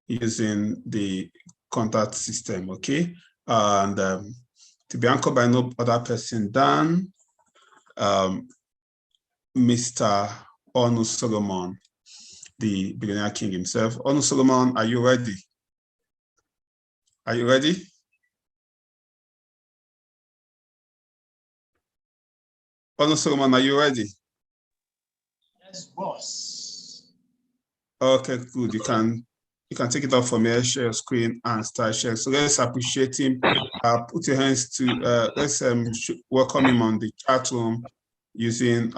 using the contact system, okay? And to be anchored by no other person than Mr. Onu Solomon, the billionaire king himself. Onu Solomon, are you ready? Are you ready? Onu Solomon, are you ready? Yes, boss. Okay, good. You can take it off from here, share your screen and start sharing. So let's appreciate him. Put your hands to let's welcome him on the chat room using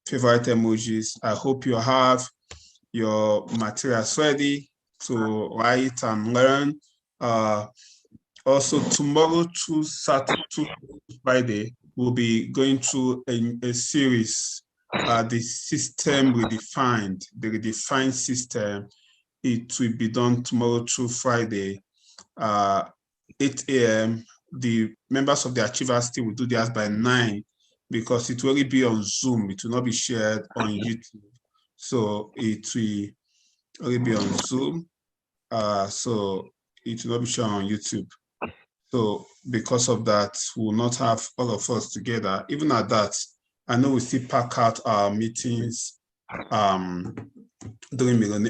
favorite emojis. I hope you have your materials ready to write and learn. Also, tomorrow to Saturday, to Friday, we'll be going through a series. The system redefined, the redefined system. It will be done tomorrow through Friday, 8 a.m. The members of the Achievers team will do theirs by 9 because it will only be on Zoom. It will not be shared on YouTube. So it will only be on Zoom. So it will not be shown on YouTube. So because of that, we will not have all of us together. Even at that, I know we still pack out our meetings during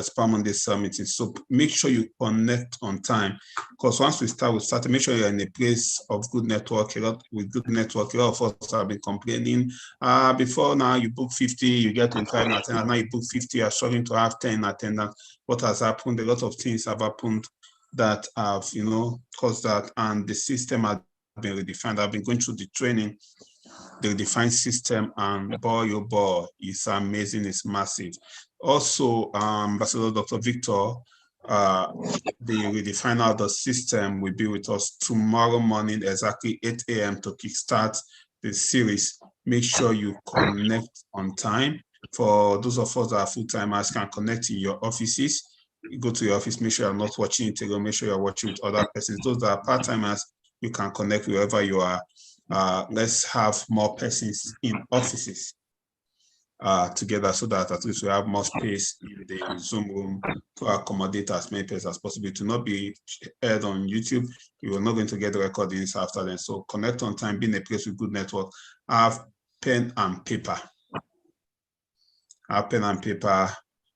Spa Monday meeting. So make sure you connect on time, because once we start to make sure you're in a place of good network. With good network, a lot of us have been complaining. Before now, you book 50, you get 25 in attendance. Now you book 50, you're struggling to have 10 in attendance. What has happened? A lot of things have happened that have, caused that, and the system has been redefined. I've been going through the training, the redefined system, and boy, oh boy, it's amazing, it's massive. Also, Ambassador Dr. Victor, the redefiner of the system, will be with us tomorrow morning, exactly 8 a.m. to kickstart the series. Make sure you connect on time. For those of us that are full-timers, can connect in your offices. You go to your office, make sure you're not watching it alone, make sure you're watching with other persons. Those that are part-timers, you can connect wherever you are. Let's have more persons in offices together, so that at least we have more space in the Zoom room to accommodate as many persons as possible. To not be aired on YouTube, you are not going to get the recordings after then. So connect on time, be in a place with good network. Have pen and paper. Have pen and paper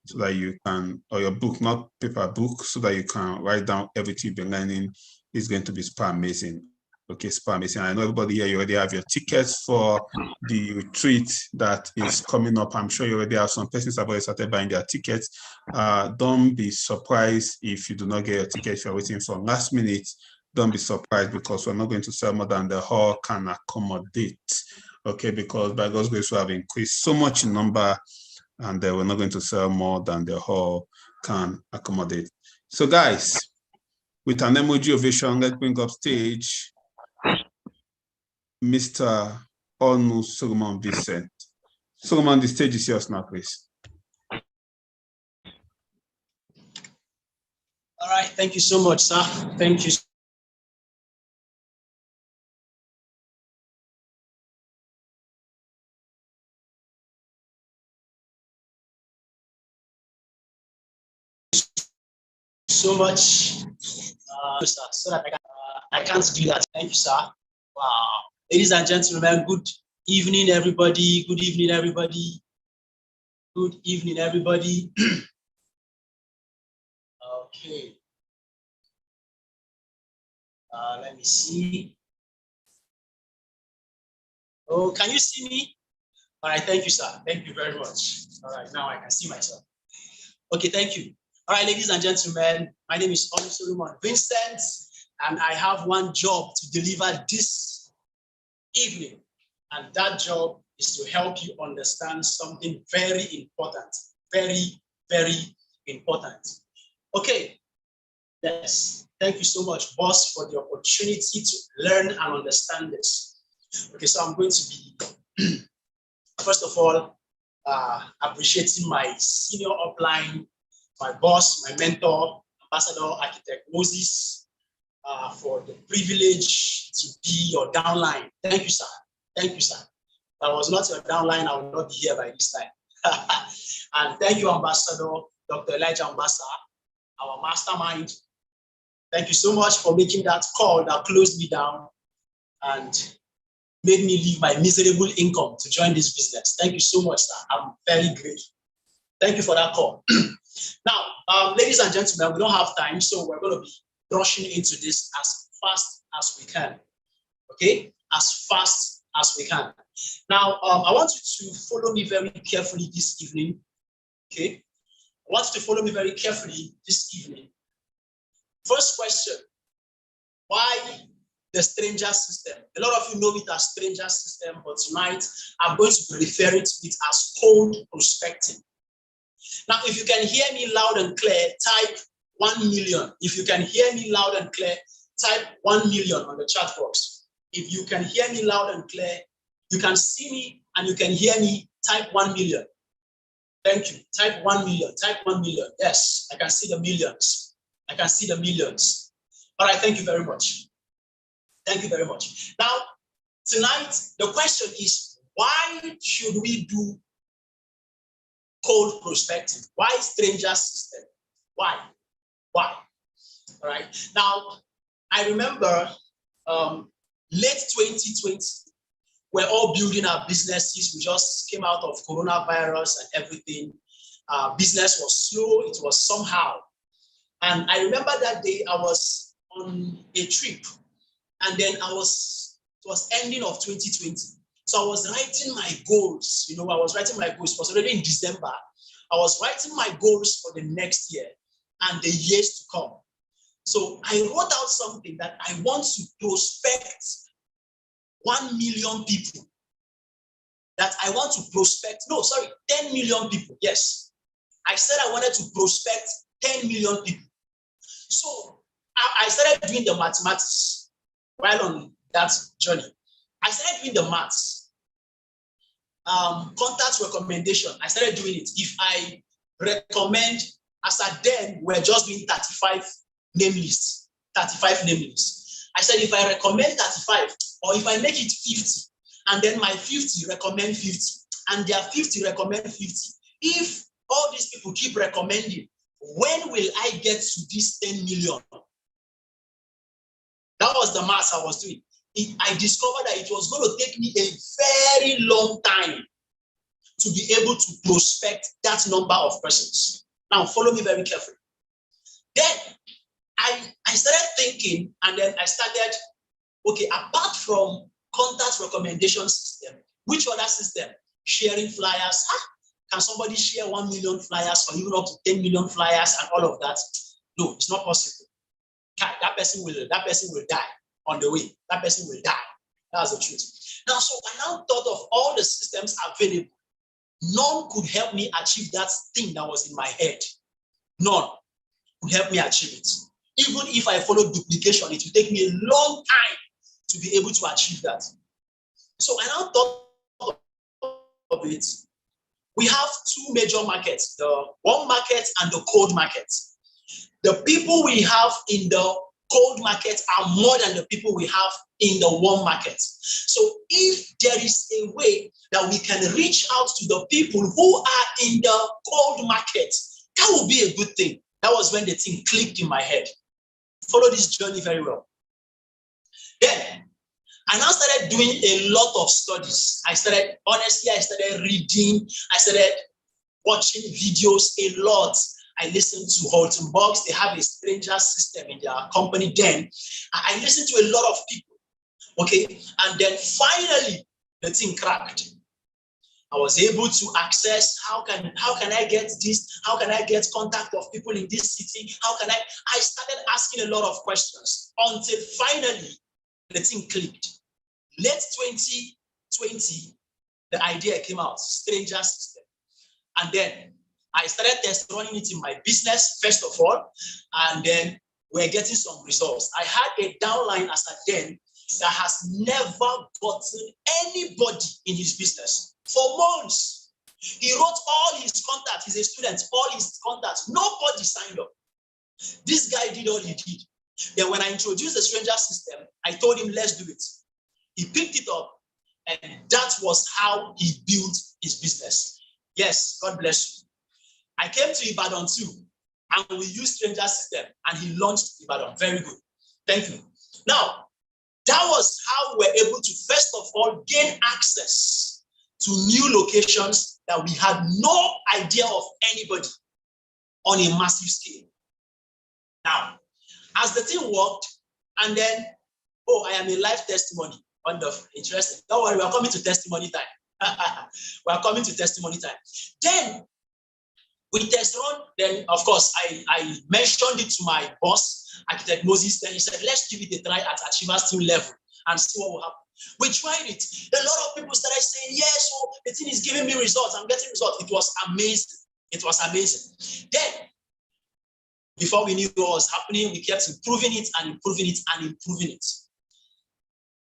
so that you can, or your book, not paper, book, so that you can write down everything you've been learning. It's going to be super amazing. Okay, super amazing. I know everybody here, you already have your tickets for the retreat that is coming up. I'm sure you already have some persons have already started buying their tickets. Don't be surprised if you do not get your ticket. If you're waiting for last minute, don't be surprised, because we're not going to sell more than the hall can accommodate. Okay, because by God's grace, we have increased so much in number, and we're not going to sell more than the hall can accommodate. So guys, with an emoji ovation, let's bring up stage Mr. Onu Solomon Vincent. Solomon, the stage is yours now, please. All right, thank you so much, sir. Thank you. So much, sir, so that I can't do that. Thank you, sir. Wow. Ladies and gentlemen, good evening, everybody. Good evening, everybody. Good evening, everybody. Okay. Let me see. Oh, can you see me? All right, thank you, sir. Thank you very much. All right, now I can see myself. Okay, thank you. All right, ladies and gentlemen, my name is Onu Solomon Vincent, and I have one job to deliver this evening, and that job is to help you understand something very important, very, very important. Okay, yes, thank you so much, boss, for the opportunity to learn and understand this. Okay, so I'm going to be, first of all, appreciating my senior upline, my boss, my mentor, Ambassador Architect Moses, for the privilege to be your downline. Thank you, sir. Thank you, sir. If I was not your downline, I would not be here by this time. And thank you, Ambassador, Dr. Elijah Mbasa, our mastermind. Thank you so much for making that call that closed me down and made me leave my miserable income to join this business. Thank you so much, sir. I'm very grateful. Thank you for that call. Now, ladies and gentlemen, we don't have time, so we're going to be rushing into this as fast as we can. Okay? As fast as we can. Now, I want you to follow me very carefully this evening. Okay? I want you to follow me very carefully this evening. First question, why the stranger system? A lot of you know it as stranger system, but tonight I'm going to be referring to it as cold prospecting. Now, if you can hear me loud and clear, type 1 million. If you can hear me loud and clear, type 1 million on the chat box. If you can hear me loud and clear, you can see me and you can hear me, type 1 million. Thank you. Type 1 million. Type 1 million. Yes, I can see the millions. I can see the millions. All right, thank you very much. Thank you very much. Now, tonight, the question is, why should we do cold prospecting? Why stranger system? Why? Why? All right. Now, I remember late 2020, we're all building our businesses. We just came out of coronavirus and everything. Business was slow. It was somehow. And I remember that day I was on a trip, and then it was ending of 2020. So I was writing my goals. I was writing my goals. It was already in December. I was writing my goals for the next year and the years to come. So I wrote out something that I want to prospect 1 million people. That I want to prospect, 10 million people. Yes. I said I wanted to prospect 10 million people. So I started doing the mathematics while on that journey. I started doing the maths. Contact recommendation, I started doing it. If I recommend, as at then, we're just doing 35 name lists. 35 name lists. I said, if I recommend 35, or if I make it 50, and then my 50 recommend 50, and their 50 recommend 50, if all these people keep recommending, when will I get to this 10 million? That was the math I was doing. I discovered that it was going to take me a very long time to be able to prospect that number of persons. Now, follow me very carefully. Then I started thinking, and then I started, okay, apart from contact recommendation system, which other system? Sharing flyers. Can somebody share 1 million flyers or even up to 10 million flyers and all of that? No, it's not possible. That person will die on the way. That person will die. That's the truth. Now, so I now thought of all the systems available. None could help me achieve that thing that was in my head. None could help me achieve it. Even if I follow duplication, it will take me a long time to be able to achieve that. So I now thought of it. We have two major markets, the warm market and the cold market. The people we have in the cold market are more than the people we have in the warm market. So if there is a way that we can reach out to the people who are in the cold market, that would be a good thing. That was when the thing clicked in my head. Follow this journey very well. Then I now started doing a lot of studies. I started reading. I started watching videos a lot. I listened to Holton Box. They have a stranger system in their company then. I listened to a lot of people. Okay. And then finally, the thing cracked. I was able to access, how can I get this? How can I get contact of people in this city? I started asking a lot of questions until finally the thing clicked. Late 2020, the idea came out, stranger system. And then I started test running it in my business, first of all, and then we're getting some results. I had a downline as at then that has never gotten anybody in his business for months. He wrote all his contacts, he's a student, all his contacts, nobody signed up. This guy did all he did. Then when I introduced the stranger system, I told him, let's do it. He picked it up, and that was how he built his business. Yes, God bless you. I came to Ibadan too, and we used stranger system, and he launched Ibadan. Very good. Thank you. Now, that was how we were able to, first of all, gain access to new locations that we had no idea of anybody on a massive scale. Now, as the thing worked, and then, oh, I am a live testimony. Wonderful, interesting. Don't worry, we are coming to testimony time. We are coming to testimony time. Then, we test run. Then, of course, I mentioned it to my boss, Architect Moses. Then he said, let's give it a try at Achievers team level and see what will happen. We tried it. A lot of people started saying, yes, oh, the thing is giving me results. I'm getting results. It was amazing. It was amazing. Then, before we knew what was happening, we kept improving it and improving it and improving it.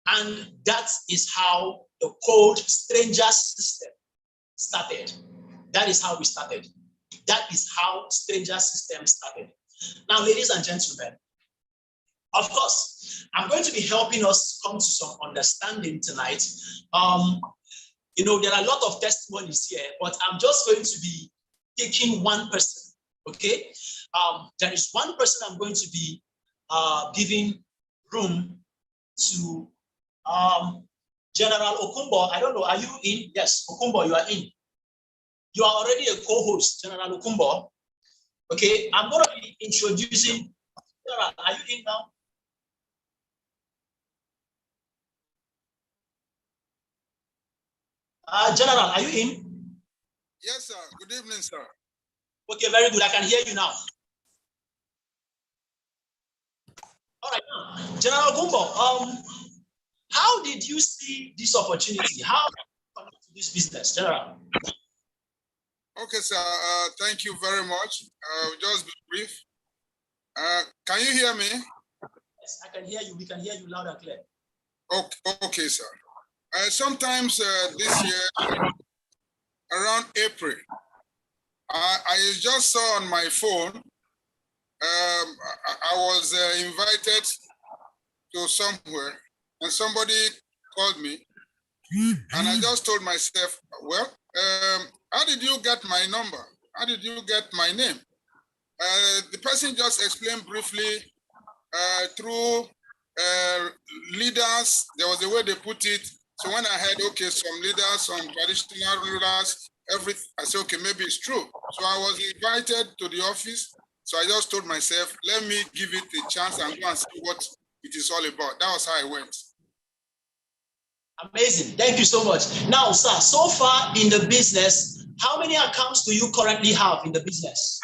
And that is how the cold stranger system started. That is how we started. That is how stranger system started. Now, ladies and gentlemen, of course, I'm going to be helping us come to some understanding tonight. You know, there are a lot of testimonies here, but I'm just going to be taking one person, okay? There is one person I'm going to be giving room to. General Okumbo, I don't know, are you in? Yes, Okumbo, you are in. You are already a co-host, General Okumbo. Okay, I'm going to be introducing, General, are you in now? General, are you in? Yes, sir. Good evening, sir. Okay, very good. I can hear you now. All right, now, General Okumbo, how did you see this opportunity? How did you connect to this business, General? Okay, sir. Thank you very much. Just be brief. Can you hear me? Yes, I can hear you. We can hear you loud and clear. Okay, sir. Sometimes this year, around April, I just saw on my phone, I was invited to somewhere, and somebody called me, and I just told myself, well, how did you get my number? How did you get my name? The person just explained briefly through leaders. There was a way they put it. So when I heard, okay, some leaders, some traditional rulers, everything, I said, okay, maybe it's true. So I was invited to the office. So I just told myself, let me give it a chance and go and see what it is all about. That was how I went. Amazing. Thank you so much. Now, sir, so far in the business, how many accounts do you currently have in the business?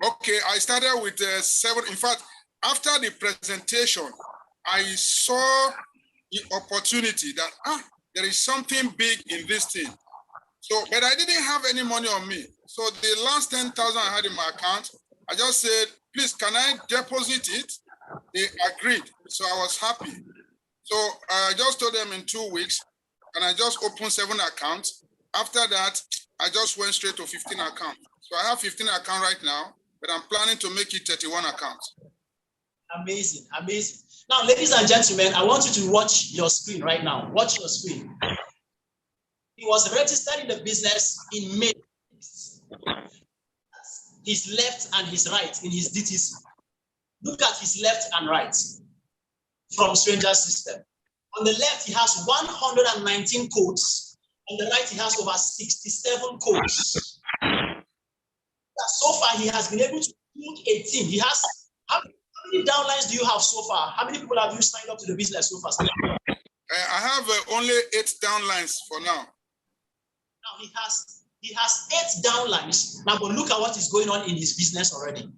Okay, I started with 7. In fact, after the presentation, I saw the opportunity that there is something big in this thing. So, but I didn't have any money on me. So the last 10,000 I had in my account, I just said, please, can I deposit it? They agreed. So I was happy. So I just told them in 2 weeks, and I just opened 7 accounts. After that, I just went straight to 15 accounts. So I have 15 accounts right now, but I'm planning to make it 31 accounts. Amazing, amazing. Now, ladies and gentlemen, I want you to watch your screen right now. Watch your screen. He was registered in the business in May. His left and his right in his DTC. Look at his left and right from stranger system. On the left, he has 119 codes. On the right, he has over 67 codes. So far, he has been able to build a team. He has, how many downlines do you have so far? How many people have you signed up to the business so far? I have only 8 downlines for now. Now he has 8 downlines. Now, but look at what is going on in his business already.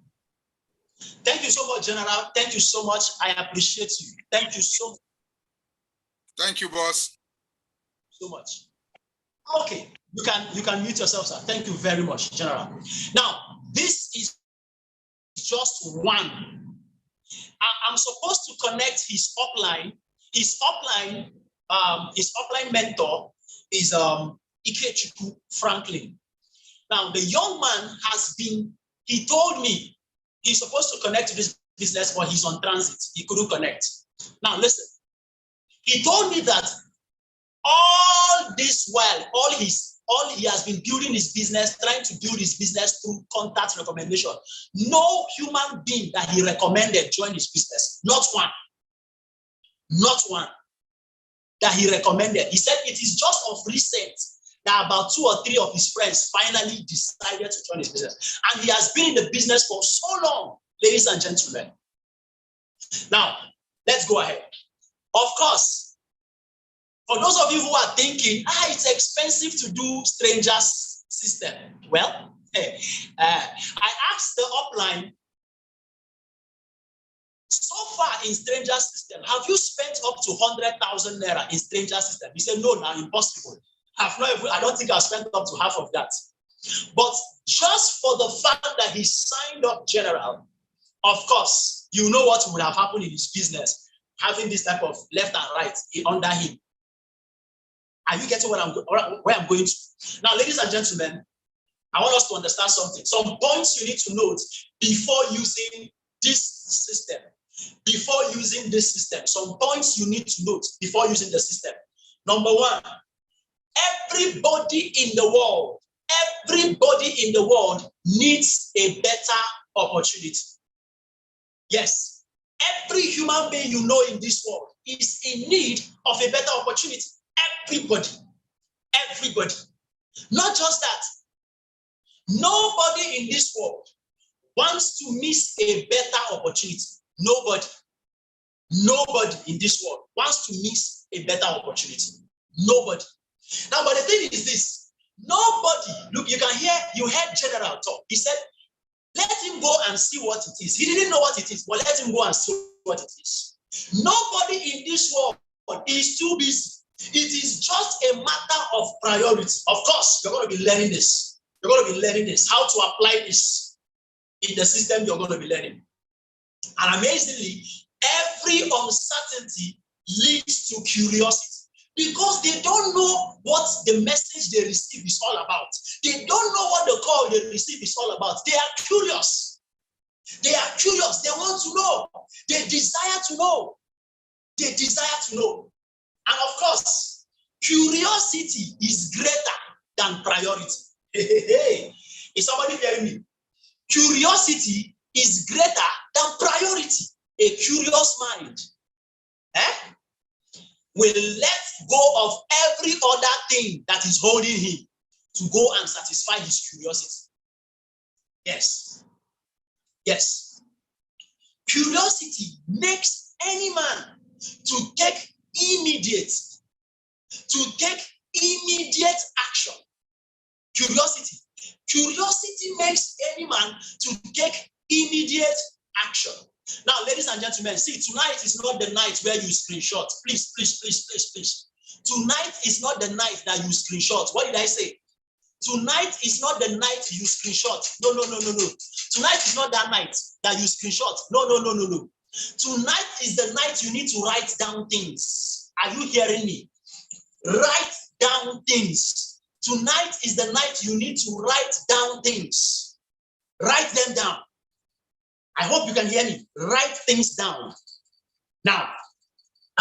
Thank you so much, General. Thank you so much. I appreciate you. Thank you so much. Thank you, boss. So much. Okay, you can mute yourself, sir. Thank you very much, General. Now, this is just one. I'm supposed to connect his upline. His upline mentor is Ikechukwu Franklin. Now, the young man he told me he's supposed to connect to this business, but he's on transit. He couldn't connect. Now, listen. He told me that all this while, all all he has been building his business, trying to build his business through contact recommendation. No human being that he recommended joined his business. Not one. Not one that he recommended. He said it is just of recent that about 2 or 3 of his friends finally decided to join his business. And he has been in the business for so long, ladies and gentlemen. Now, let's go ahead. Of course, for those of you who are thinking, it's expensive to do strangers system. Well, I asked the upline, so far in stranger system, have you spent up to 100,000 naira in stranger system? He said, no, now impossible. I don't think I've spent up to half of that. But just for the fact that he signed up general, of course, you know what would have happened in his business, having this type of left and right under him. Are you getting where I'm going to? Now, ladies and gentlemen, I want us to understand something. Some points you need to note before using this system. Before using this system, some points you need to note before using the system. Number one, everybody in the world needs a better opportunity. Yes, every human being you know in this world is in need of a better opportunity. Everybody. Not just that. Nobody in this world wants to miss a better opportunity. Nobody in this world wants to miss a better opportunity. Nobody. Now, but the thing is this, nobody, look, you heard General talk. He said, let him go and see what it is. He didn't know what it is, but let him go and see what it is. Nobody in this world is too busy. It is just a matter of priority. Of course, you're going to be learning this. You're going to be learning this, how to apply this in the system you're going to be learning. And amazingly, every uncertainty leads to curiosity. Because they don't know what the message they receive is all about. They don't know what the call they receive is all about. They are curious. They are curious. They want to know. They desire to know. They desire to know. And of course, curiosity is greater than priority. Is somebody hearing me? Curiosity is greater than priority. A curious mind will let go of every other thing that is holding him to go and satisfy his curiosity. Yes. Yes. Curiosity makes any man to take immediate action. Curiosity makes any man to take immediate action. Now, ladies and gentlemen, see, tonight is not the night where you screenshot. Please. Tonight is not the night that you screenshot. What did I say? Tonight is not the night you screenshot. No. Tonight is not that night that you screenshot. No. Tonight is the night you need to write down things. Are you hearing me? Write down things. Tonight is the night you need to write down things. Write them down. I hope you can hear me. Write things down. Now,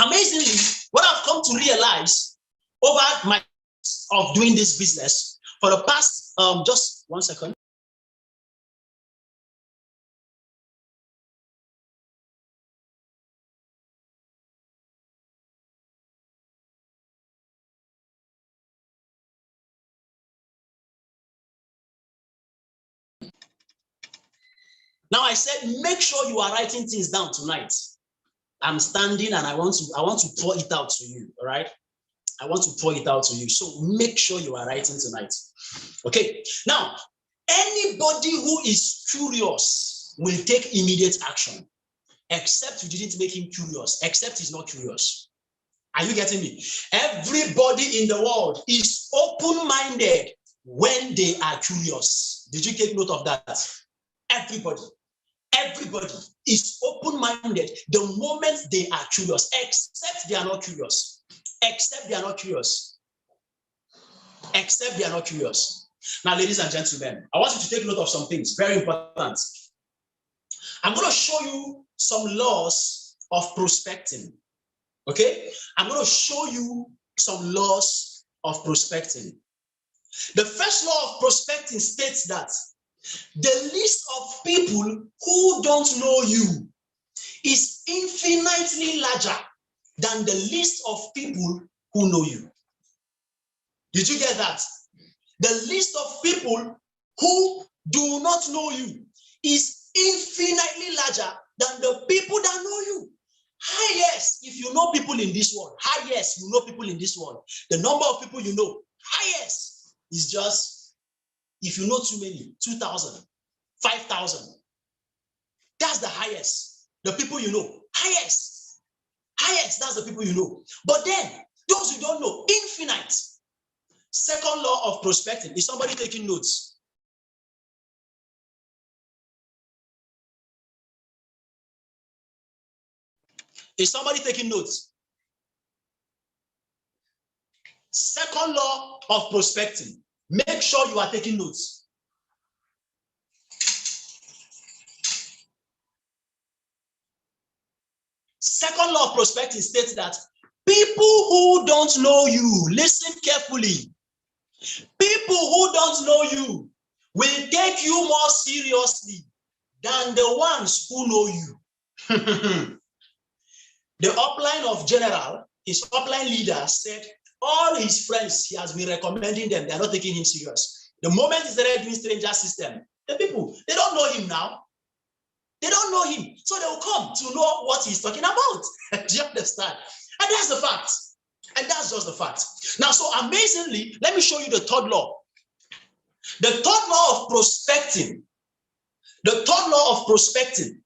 amazingly, what I've come to realize over my of doing this business for the past, just 1 second. Now I said, make sure you are writing things down tonight. I'm standing and I want to pour it out to you, all right? I want to pour it out to you. So make sure you are writing tonight. Okay. Now, anybody who is curious will take immediate action, except you didn't make him curious, except he's not curious. Are you getting me? Everybody in the world is open-minded when they are curious. Did you take note of that? Everybody is open-minded the moment they are curious, except they are not curious. Except they are not curious. Now, ladies and gentlemen, I want you to take note of some things, very important. I'm going to show you some laws of prospecting. Okay? I'm going to show you some laws of prospecting. The first law of prospecting states that the list of people who don't know you is infinitely larger than the list of people who know you. Did you get that? The list of people who do not know you is infinitely larger than the people that know you. Highest, if you know people in this world, highest, you know people in this world, the number of people you know, highest is just, if you know too many, 2,000, 5,000. That's the highest. The people you know, highest. Highest, that's the people you know. But then, those you don't know, infinite. Second law of prospecting. Is somebody taking notes? Is somebody taking notes? Second law of prospecting. Make sure you are taking notes. Second law of prospecting states that people who don't know you, listen carefully. People who don't know you will take you more seriously than the ones who know you. The upline of general, his upline leader said, all his friends, he has been recommending them, they are not taking him serious. The moment he started doing stranger system, the people, they don't know him now. They don't know him. So they will come to know what he's talking about. Do you understand? And that's the fact. And that's just the fact. Now, so amazingly, let me show you the third law. The third law of prospecting. The third law of prospecting.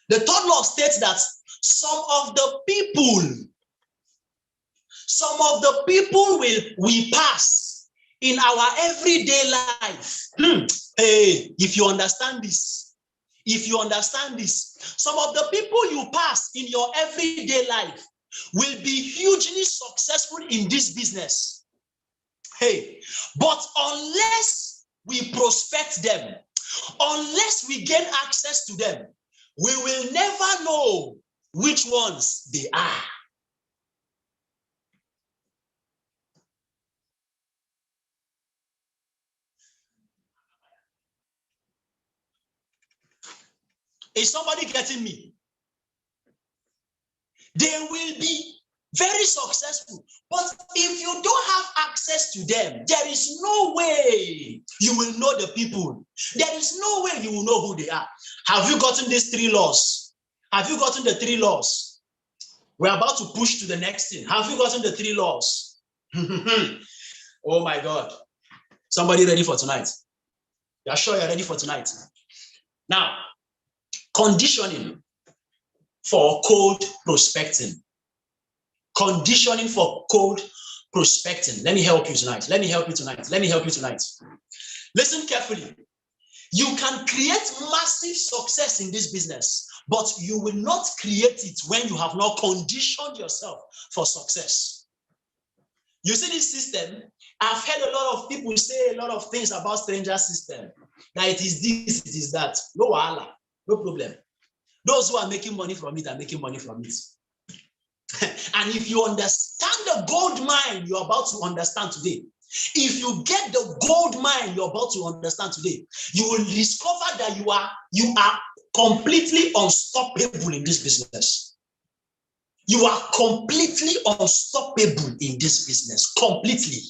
The third law states that some of the people we pass in our everyday life. Hey, if you understand this, some of the people you pass in your everyday life will be hugely successful in this business. Hey, but unless we prospect them, unless we gain access to them, we will never know which ones they are. Is somebody getting me? They will be very successful, but if you don't have access to them, there is no way you will know the people. There is no way you will know who they are. Have you gotten these 3 laws? Have you gotten the 3 laws? We're about to push to the next thing. Have you gotten the 3 laws? Oh my God. Somebody ready for tonight? You're sure you're ready for tonight? Now, conditioning for cold prospecting. Conditioning for cold prospecting. Let me help you tonight. Let me help you tonight. Let me help you tonight. Listen carefully. You can create massive success in this business, but you will not create it when you have not conditioned yourself for success. You see this system? I've heard a lot of people say a lot of things about stranger system. That it is this, it is that. No wahala, no problem. Those who are making money from it are making money from it. And if you understand the gold mine you're about to understand today, if you get the gold mine you're about to understand today, you will discover that you are completely unstoppable in this business. You are completely unstoppable in this business. Completely.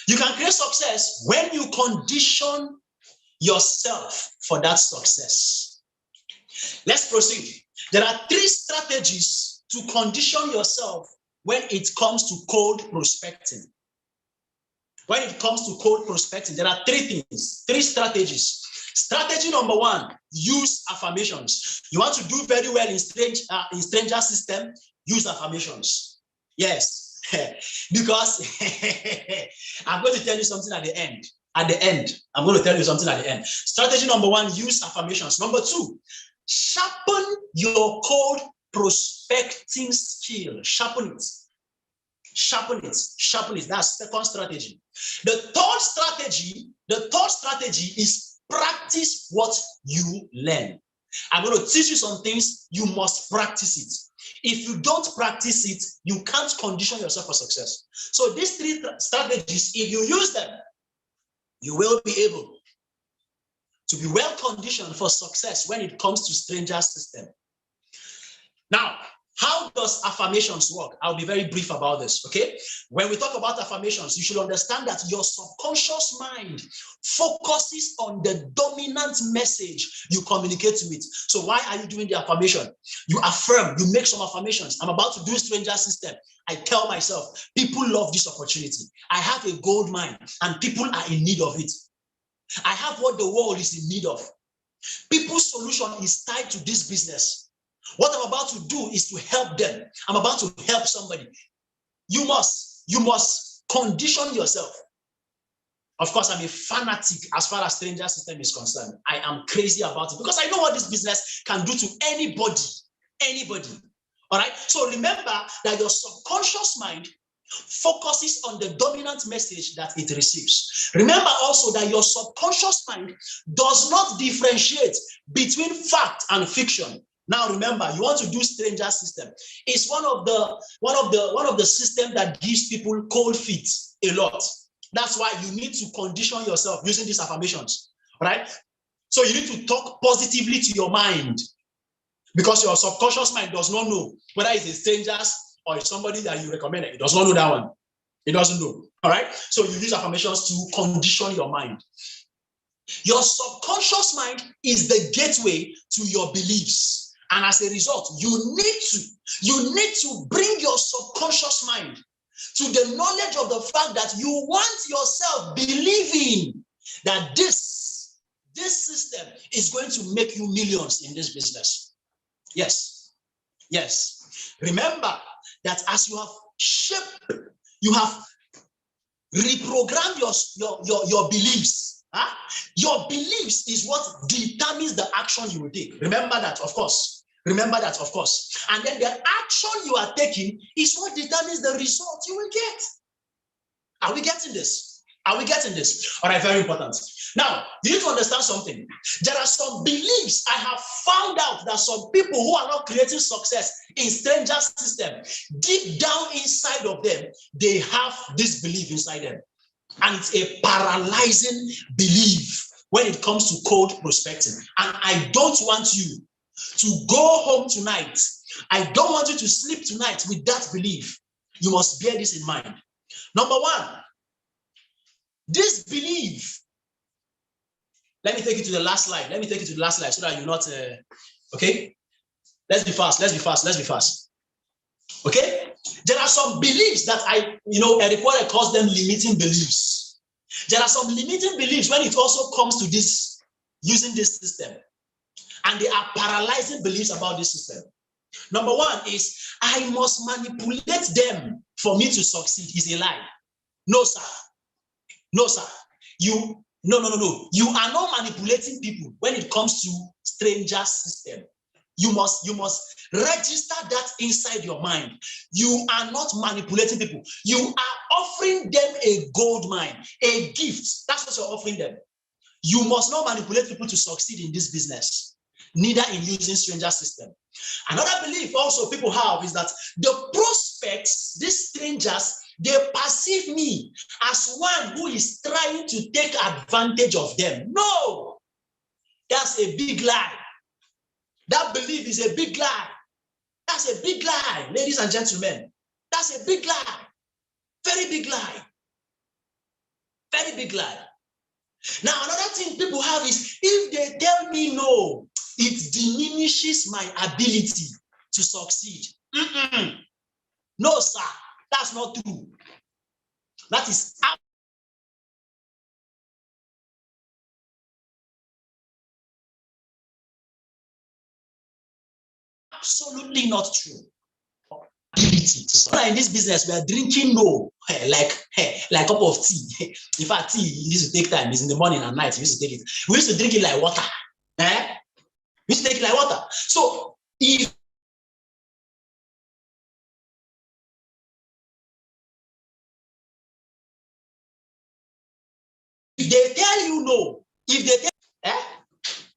You can create success when you condition yourself for that success. Let's proceed. There are 3 strategies to condition yourself when it comes to cold prospecting. When it comes to cold prospecting, there are 3 things, 3 strategies. Strategy number 1, use affirmations. You want to do very well in stranger system, use affirmations. Yes, because I'm going to tell you something at the end. I'm going to tell you something at the end. Strategy number 1, use affirmations. Number 2, sharpen your cold prospecting skill. Sharpen it. That's second strategy. The third strategy is practice what you learn. I'm going to teach you some things. You must practice it. If you don't practice it, you can't condition yourself for success. So these 3 strategies, if you use them, you will be able to be well conditioned for success when it comes to stranger system. Now, how does affirmations work? I'll be very brief about this, okay? When we talk about affirmations, you should understand that your subconscious mind focuses on the dominant message you communicate to it. So why are you doing the affirmation? You affirm, you make some affirmations. I'm about to do a stranger system. I tell myself, people love this opportunity. I have a gold mine and people are in need of it. I have what the world is in need of. People's solution is tied to this business. What I'm about to do is to help them. I'm about to help somebody. You must condition yourself. Of course, I'm a fanatic as far as stranger system is concerned. I am crazy about it because I know what this business can do to anybody. All right. So remember that your subconscious mind focuses on the dominant message that it receives. Remember also that your subconscious mind does not differentiate between fact and fiction. Now remember, you want to do stranger system. It's one of the system that gives people cold feet a lot. That's why you need to condition yourself using these affirmations, right? So you need to talk positively to your mind because your subconscious mind does not know whether it's a stranger or it's somebody that you recommend. It does not know that one. It doesn't know. All right. So you use affirmations to condition your mind. Your subconscious mind is the gateway to your beliefs. And as a result, you need to bring your subconscious mind to the knowledge of the fact that you want yourself believing that this system is going to make you millions in this business. Yes. Remember that as you have shaped, you have reprogrammed your beliefs. Your beliefs is what determines the action you will take. Remember that, of course. And then the action you are taking is what determines the result you will get. Are we getting this? All right, very important. Now, you need to understand something. There are some beliefs I have found out that some people who are not creating success in stranger system, deep down inside of them, they have this belief inside them. And it's a paralyzing belief when it comes to cold prospecting. And I don't want you to go home tonight. I don't want you to sleep tonight with that belief. You must bear this in mind. Number one, this belief. Let me take you to the last slide. So that you're not, okay? Let's be fast. Okay? There are some beliefs that Eric Warren calls them limiting beliefs. There are some limiting beliefs when it also comes to this, using this system. And they are paralyzing beliefs about this system. Number one is, I must manipulate them for me to succeed. Is a lie. No, sir. You are not manipulating people when it comes to stranger system. You must register that inside your mind. You are not manipulating people. You are offering them a gold mine, a gift. That's what you're offering them. You must not manipulate people to succeed in this business, neither in using stranger system. Another belief also people have is that the prospects, these strangers, they perceive me as one who is trying to take advantage of them. No, that's a big lie. That belief is a big lie. That's a big lie, ladies and gentlemen. That's a big lie. Very big lie. Very big lie. Now, another thing people have is, if they tell me no, it diminishes my ability to succeed. No, sir, that's not true. That is absolutely not true. In this business, we are drinking no, like a cup of tea. In fact, tea used to take time. It's in the morning and night. We used to take it. We used to drink it like water. We used to take it like water. So if they tell you no,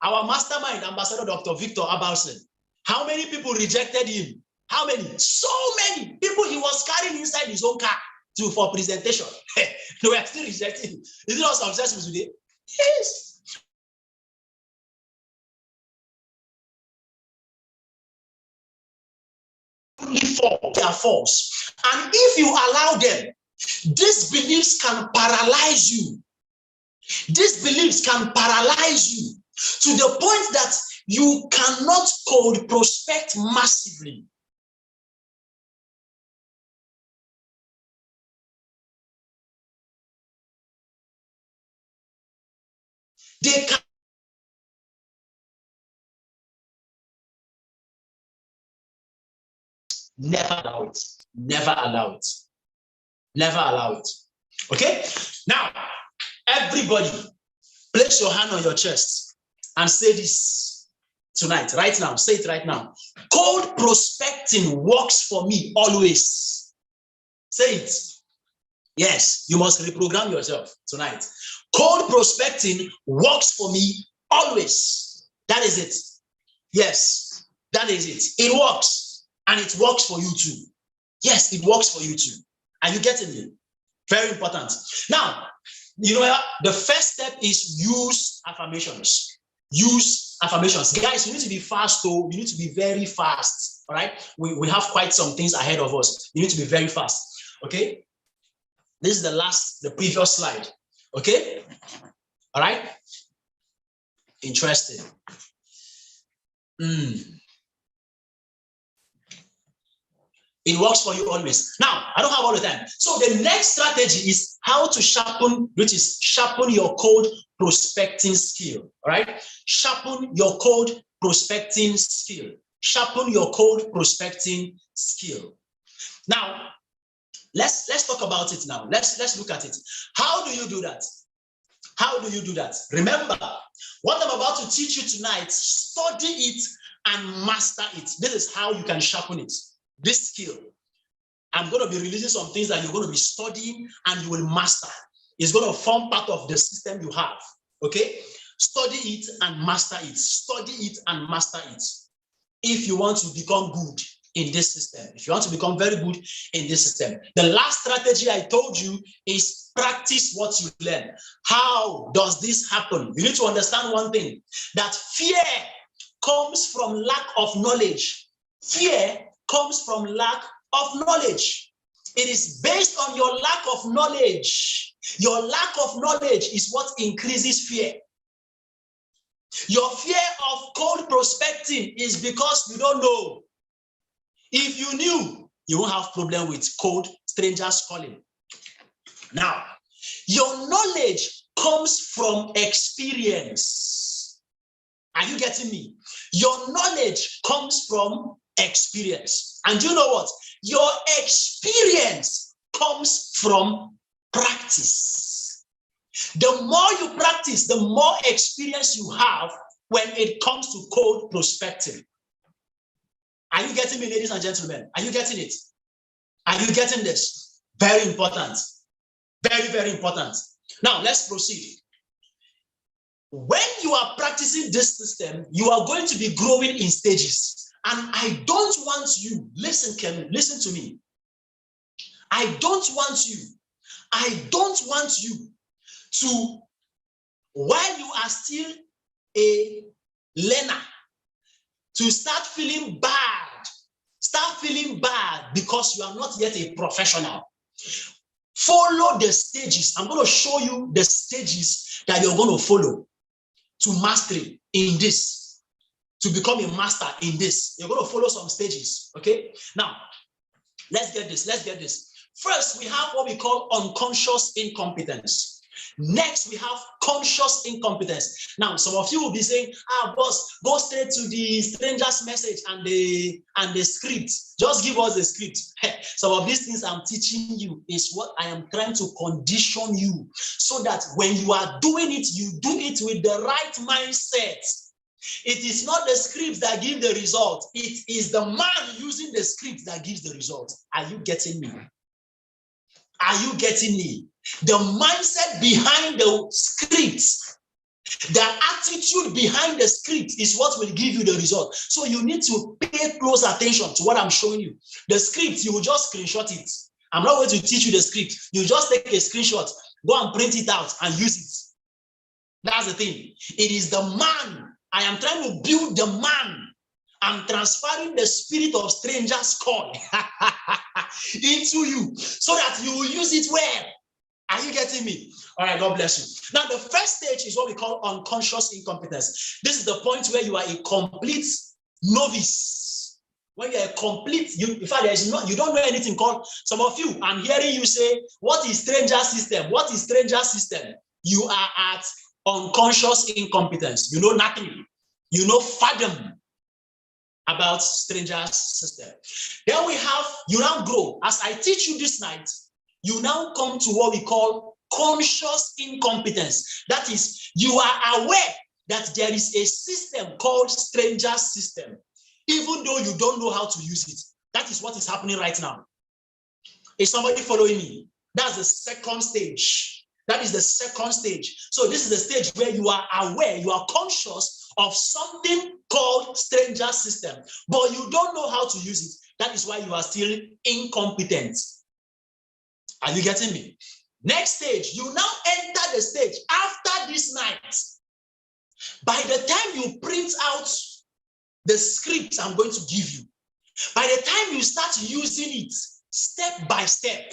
our mastermind ambassador, Dr. Victor Abalson, how many people rejected him? How many? So many people he was carrying inside his own car for presentation. They were still rejecting him. Is it not successful today? Yes. They are false. And if you allow them, these beliefs can paralyze you. These beliefs can paralyze you to the point that you cannot cold prospect massively. They can never allow it. Never allow it. Never allow it. Okay? Now, everybody, place your hand on your chest and say this tonight, right now. Say it right now. Cold prospecting works for me always. Say it. Yes, you must reprogram yourself tonight. Cold prospecting works for me always. That is it. Yes, that is it. It works, and it works for you too. Yes, it works for you too. Are you getting it? Very important. Now, you know, the first step is use affirmations. Use affirmations. Guys, you need to be fast, though. You need to be very fast. All right. We have quite some things ahead of us. You need to be very fast. Okay. This is the previous slide. Okay. All right. Interesting. It works for you always. Now, I don't have all the time. So the next strategy is how to sharpen, which is sharpen your cold prospecting skill. All right. Sharpen your cold prospecting skill. Sharpen your cold prospecting skill. Now, let's talk about it now. Let's look at it. How do you do that? How do you do that? Remember, what I'm about to teach you tonight, study it and master it. This is how you can sharpen it. This skill. I'm going to be releasing some things that you're going to be studying and you will master. It's going to form part of the system you have. Okay? Study it and master it. Study it and master it. If you want to become good in this system, if you want to become very good in this system. The last strategy I told you is practice what you learn. How does this happen? You need to understand one thing, that fear comes from lack of knowledge. Fear comes from lack of knowledge. It is based on your lack of knowledge. Your lack of knowledge is what increases fear. Your fear of cold prospecting is because you don't know. If you knew, you won't have problem with cold strangers calling. Now, your knowledge comes from experience. Are you getting me? Your knowledge comes from experience. And you know what? Your experience comes from practice. The more you practice, the more experience you have when it comes to cold prospecting. Are you getting me, ladies and gentlemen? Are you getting it? Are you getting this? Very important. Very, very important. Now, let's proceed. When you are practicing this system, you are going to be growing in stages. And I don't want you, listen, Kevin, listen to me. I don't want you to, while you are still a learner, to start feeling bad. Start feeling bad because you are not yet a professional. Follow the stages. I'm going to show you the stages that you're going to follow to mastery in this, to become a master in this. You're going to follow some stages, okay? Now, let's get this. First, we have what we call unconscious incompetence. Next, we have conscious incompetence. Now, some of you will be saying, boss, go straight to the stranger's message and the script. Just give us the script. Some of these things I'm teaching you is what I am trying to condition you so that when you are doing it, you do it with the right mindset. It is not the script that give the result. It is the man using the script that gives the result. Are you getting me? Are you getting me? The mindset behind the scripts The attitude behind the script is what will give you the result. So you need to pay close attention to what I'm showing you. The script, you will just screenshot it. I'm not going to teach you the script. You just take a screenshot, go and print it out and use it. That's the thing. It is the man. I am trying to build the man. I'm transferring the spirit of strangers call into you so that you will use it well. Are you getting me? All right, God bless you. Now, the first stage is what we call unconscious incompetence. This is the point where you are a complete novice. When you're a complete, in fact, you don't know anything called, some of you, I'm hearing you say, what is stranger system? What is stranger system? You are at unconscious incompetence. You know nothing. You know fathom about stranger system. Then we have, you now grow. As I teach you this night, you now come to what we call conscious incompetence. That is, you are aware that there is a system called stranger system, even though you don't know how to use it. That is what is happening right now. Is somebody following me? That's the second stage. That is the second stage. So this is the stage where you are aware, you are conscious of something called stranger system, but you don't know how to use it. That is why you are still incompetent. Are you getting me? Next stage, you now enter the stage after this night. By the time you print out the script I'm going to give you, by the time you start using it step by step,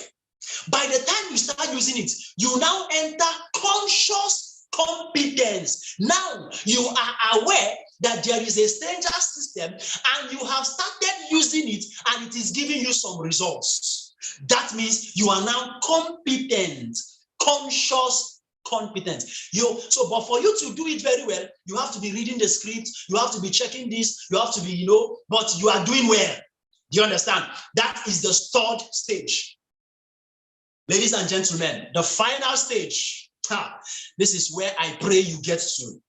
by the time you start using it, you now enter conscious competence. Now you are aware that there is a stranger system and you have started using it and it is giving you some results. That means you are now competent, conscious competent. But for you to do it very well, you have to be reading the script, you have to be checking this, you have to be, but you are doing well. Do you understand? That is the third stage. Ladies and gentlemen, the final stage, this is where I pray you get to.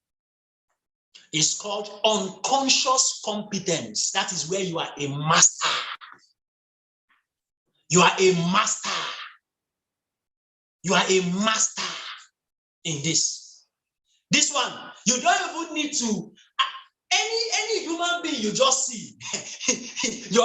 It's called unconscious competence. That is where you are a master. You are a master. You are a master in this. This one, you don't even need to, any human being you just see, you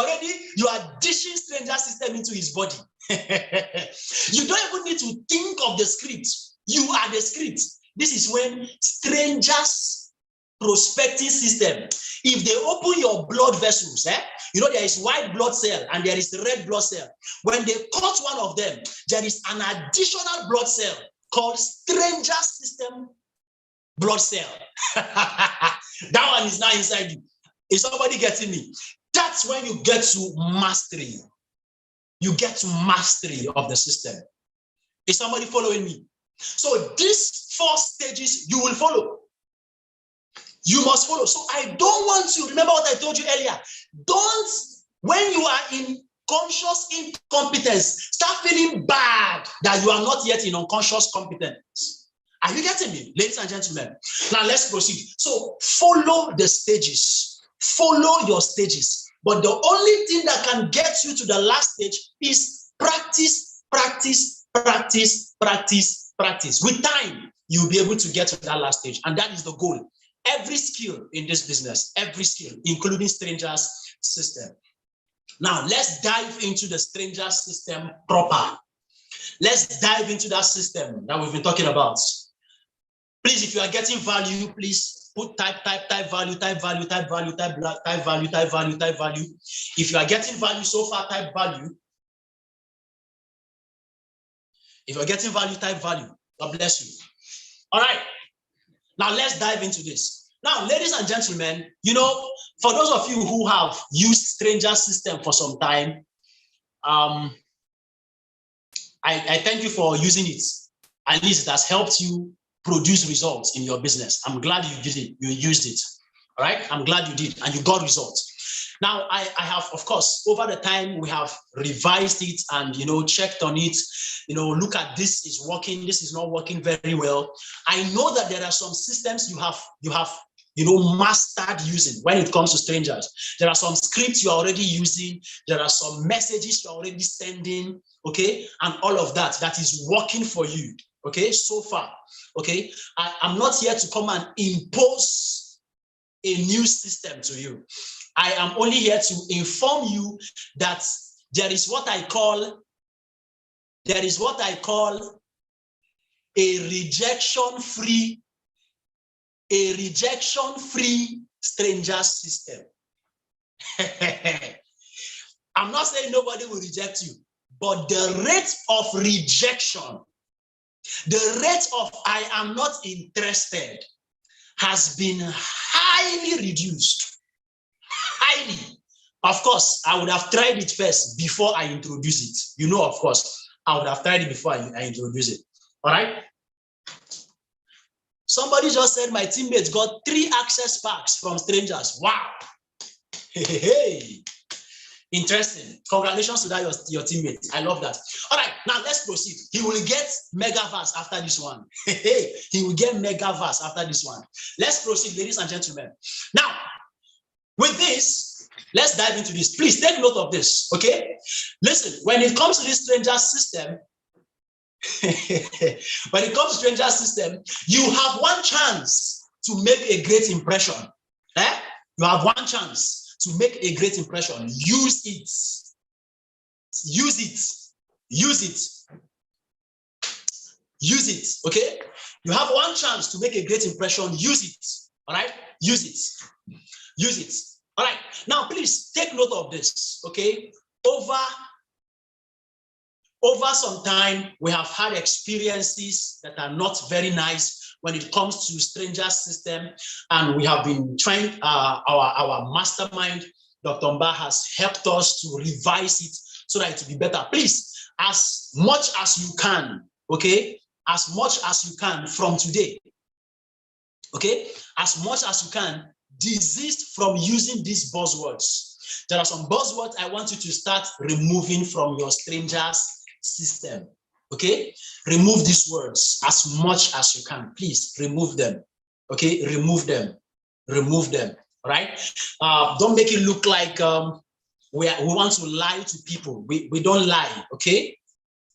are dishing stranger system into his body. You don't even need to think of the script. You are the script. This is when strangers prospecting system, if they open your blood vessels, there is white blood cell and there is the red blood cell. When they cut one of them, there is an additional blood cell called stranger system blood cell. That one is now inside you. Is somebody getting me? That's when you get to mastery. You get to mastery of the system. Is somebody following me? So these 4 stages you will follow. You must follow. So I don't want you, remember what I told you earlier. Don't, when you are in conscious incompetence, start feeling bad that you are not yet in unconscious competence. Are you getting me, ladies and gentlemen? Now let's proceed. So follow the stages. Follow your stages. But the only thing that can get you to the last stage is practice, practice, practice, practice, practice. With time, you'll be able to get to that last stage. And that is the goal. Every skill in this business, every skill, including strangers system. Now, let's dive into the stranger system proper. Let's dive into that system that we've been talking about. Please, if you are getting value, please put type value, type value, type value, type value, type value, type value. If you are getting value so far, type value. If you're getting value, type value. God bless you. All right. Now let's dive into this. Now, ladies and gentlemen, for those of you who have used stranger system for some time, I thank you for using it. At least it has helped you produce results in your business. I'm glad you did it. You used it. All right. I'm glad you did, and you got results. Now, I have, of course, over the time, we have revised it and, checked on it, look at this is working, this is not working very well. I know that there are some systems you have, mastered using when it comes to strangers. There are some scripts you're already using. There are some messages you're already sending, okay? And all of that is working for you, okay, so far, okay? I'm not here to come and impose a new system to you. I am only here to inform you that there is what I call a rejection-free stranger system. I'm not saying nobody will reject you, but the rate of rejection, the rate of I am not interested has been highly reduced. Highly. Of course, I would have tried it first before I introduce it. You know, of course, I would have tried it before I introduce it. All right? Somebody just said my teammates got 3 access packs from strangers. Wow. Hey. Interesting. Congratulations to that, your teammate. I love that. All right, now let's proceed. He will get megaverse after this one. He will get megaverse after this one. Let's proceed, ladies and gentlemen. Now, with this, let's dive into this. Please take note of this, okay? Listen, when it comes to this stranger system, you have one chance to make a great impression. You have one chance to make a great impression. Use it. Use it. Use it. Use it. Okay? You have one chance to make a great impression. Use it. All right? Use it. Use it. All right. Now, please take note of this. Okay? Over some time, we have had experiences that are not very nice when it comes to stranger system, and we have been trying, our mastermind, Dr. Mba, has helped us to revise it so that it will be better. Please, as much as you can, okay, as much as you can from today, okay, as much as you can, desist from using these buzzwords. There are some buzzwords I want you to start removing from your strangers system. Okay, remove these words as much as you can. Please remove them. Okay, remove them. Remove them. All right. Don't make it look like we want to lie to people. We don't lie. Okay.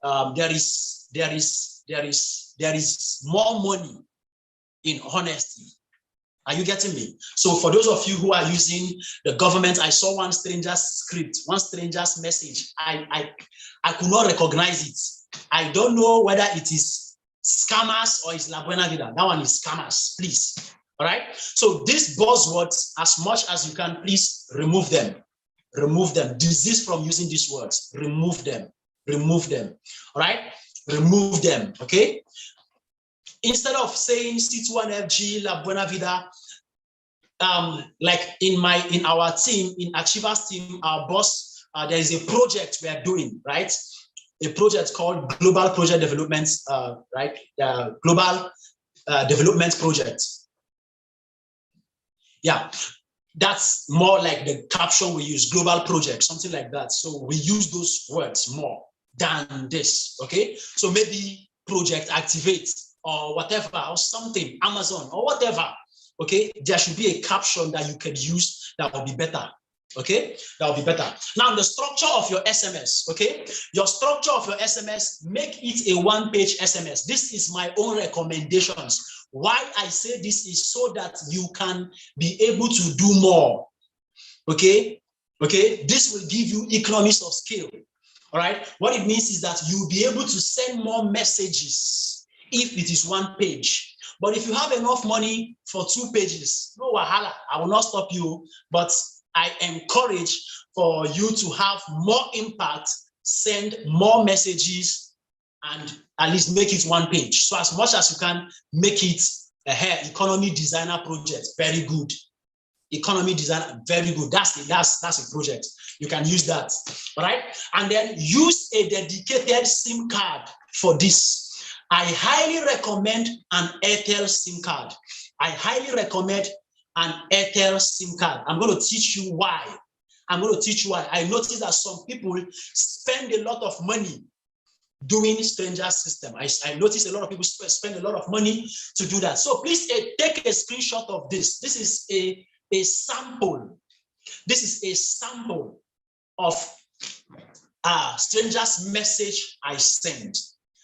There is more money in honesty. Are you getting me? So for those of you who are using the government, I saw one stranger's script, one stranger's message. I could not recognize it. I don't know whether it is scammers or it's La Buena Vida. That one is scammers, please. All right. So these buzzwords, as much as you can, please remove them. Remove them. Desist from using these words. Remove them. Remove them. All right. Remove them. Okay. Instead of saying C21FG, La Buena Vida, like in our team, in Achievers team, our boss, there is a project we are doing, right? A project called Global Project Development, right? Global Development Project. Yeah, that's more like the caption we use, global project, something like that. So we use those words more than this, okay? So maybe project activate or whatever, or something, Amazon or whatever, okay? There should be a caption that you can use that will be better. Okay, that will be better. Now, the structure of your SMS, okay? Your structure of your SMS, make it a one-page SMS. This is my own recommendations. Why I say this is so that you can be able to do more, okay? Okay, this will give you economies of scale, all right? What it means is that you'll be able to send more messages if it is one page. But if you have enough money for 2 pages, no wahala, I will not stop you, but I encourage for you to have more impact, send more messages, and at least make it one page. So as much as you can, make it a economy designer project. Very good. Economy designer, very good. That's a project. You can use that. All right. And then use a dedicated SIM card for this. I highly recommend an Airtel SIM card. I highly recommend an Airtel SIM card. I'm going to teach you why. I'm going to teach you why. I noticed that some people spend a lot of money doing stranger system. I noticed a lot of people spend a lot of money to do that. So please take a screenshot of this. This is a sample. This is a sample of stranger's message I sent.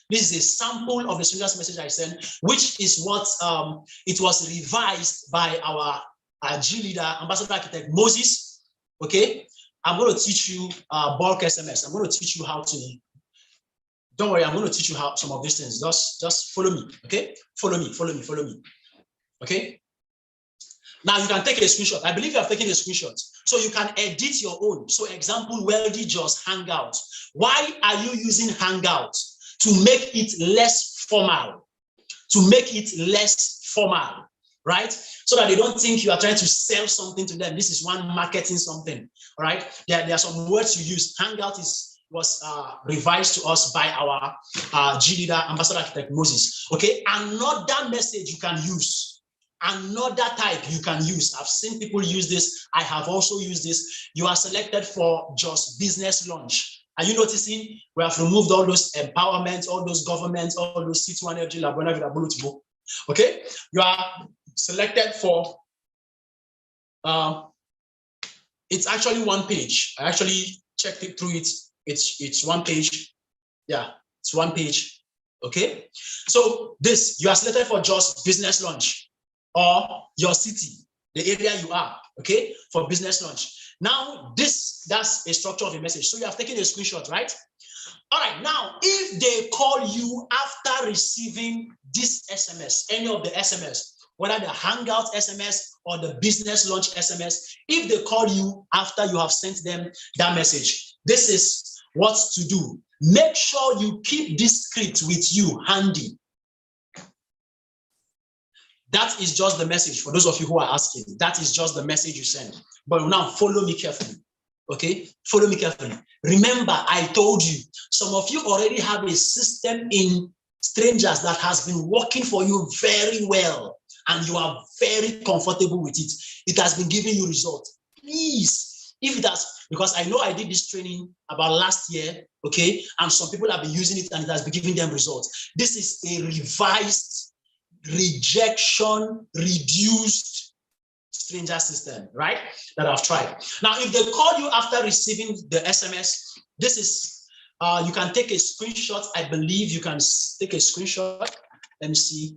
This is a sample of the stranger's message I sent, which is what it was revised by our G leader, Ambassador Architect Moses. Okay, I'm going to teach you bulk SMS. I'm going to teach you how to. Don't worry, I'm going to teach you how some of these things. Just follow me. Okay, follow me. Okay. Now you can take a screenshot. I believe you have taken a screenshot. So you can edit your own. So example, Wealthy Just Hangout. Why are you using Hangout? To make it less formal. To make it less formal, right? So that they don't think you are trying to sell something to them. This is one marketing something, all right? There are some words you use. Hangout was revised to us by our G leader, Ambassador Architect Moses. Okay, another message you can use. Another type you can use. I've seen people use this. I have also used this. You are selected for just business launch. Are you noticing? We have removed all those empowerments, all those governments, all those C21FG. Okay, you are selected for. It's actually one page. I actually checked it through it. It's one page. Yeah, it's one page. Okay, so this you are selected for just business launch. Or your city, the area you are, okay, for business launch. Now, that's a structure of a message. So you have taken a screenshot, right? All right, now, if they call you after receiving this SMS, any of the SMS, whether the Hangout SMS or the business launch SMS, if they call you after you have sent them that message, this is what to do. Make sure you keep this script with you handy. That is just the message for those of you who are asking. That is just the message you send. But now follow me carefully. Okay? Follow me carefully. Remember, I told you, some of you already have a system in Strangers that has been working for you very well, and you are very comfortable with it. It has been giving you results. Please, if it has, because I know I did this training about last year, okay, and some people have been using it and it has been giving them results. This is a revised rejection reduced stranger system, right? That I've tried. Now, if they call you after receiving the SMS, this is you can take a screenshot. I believe you can take a screenshot. Let me see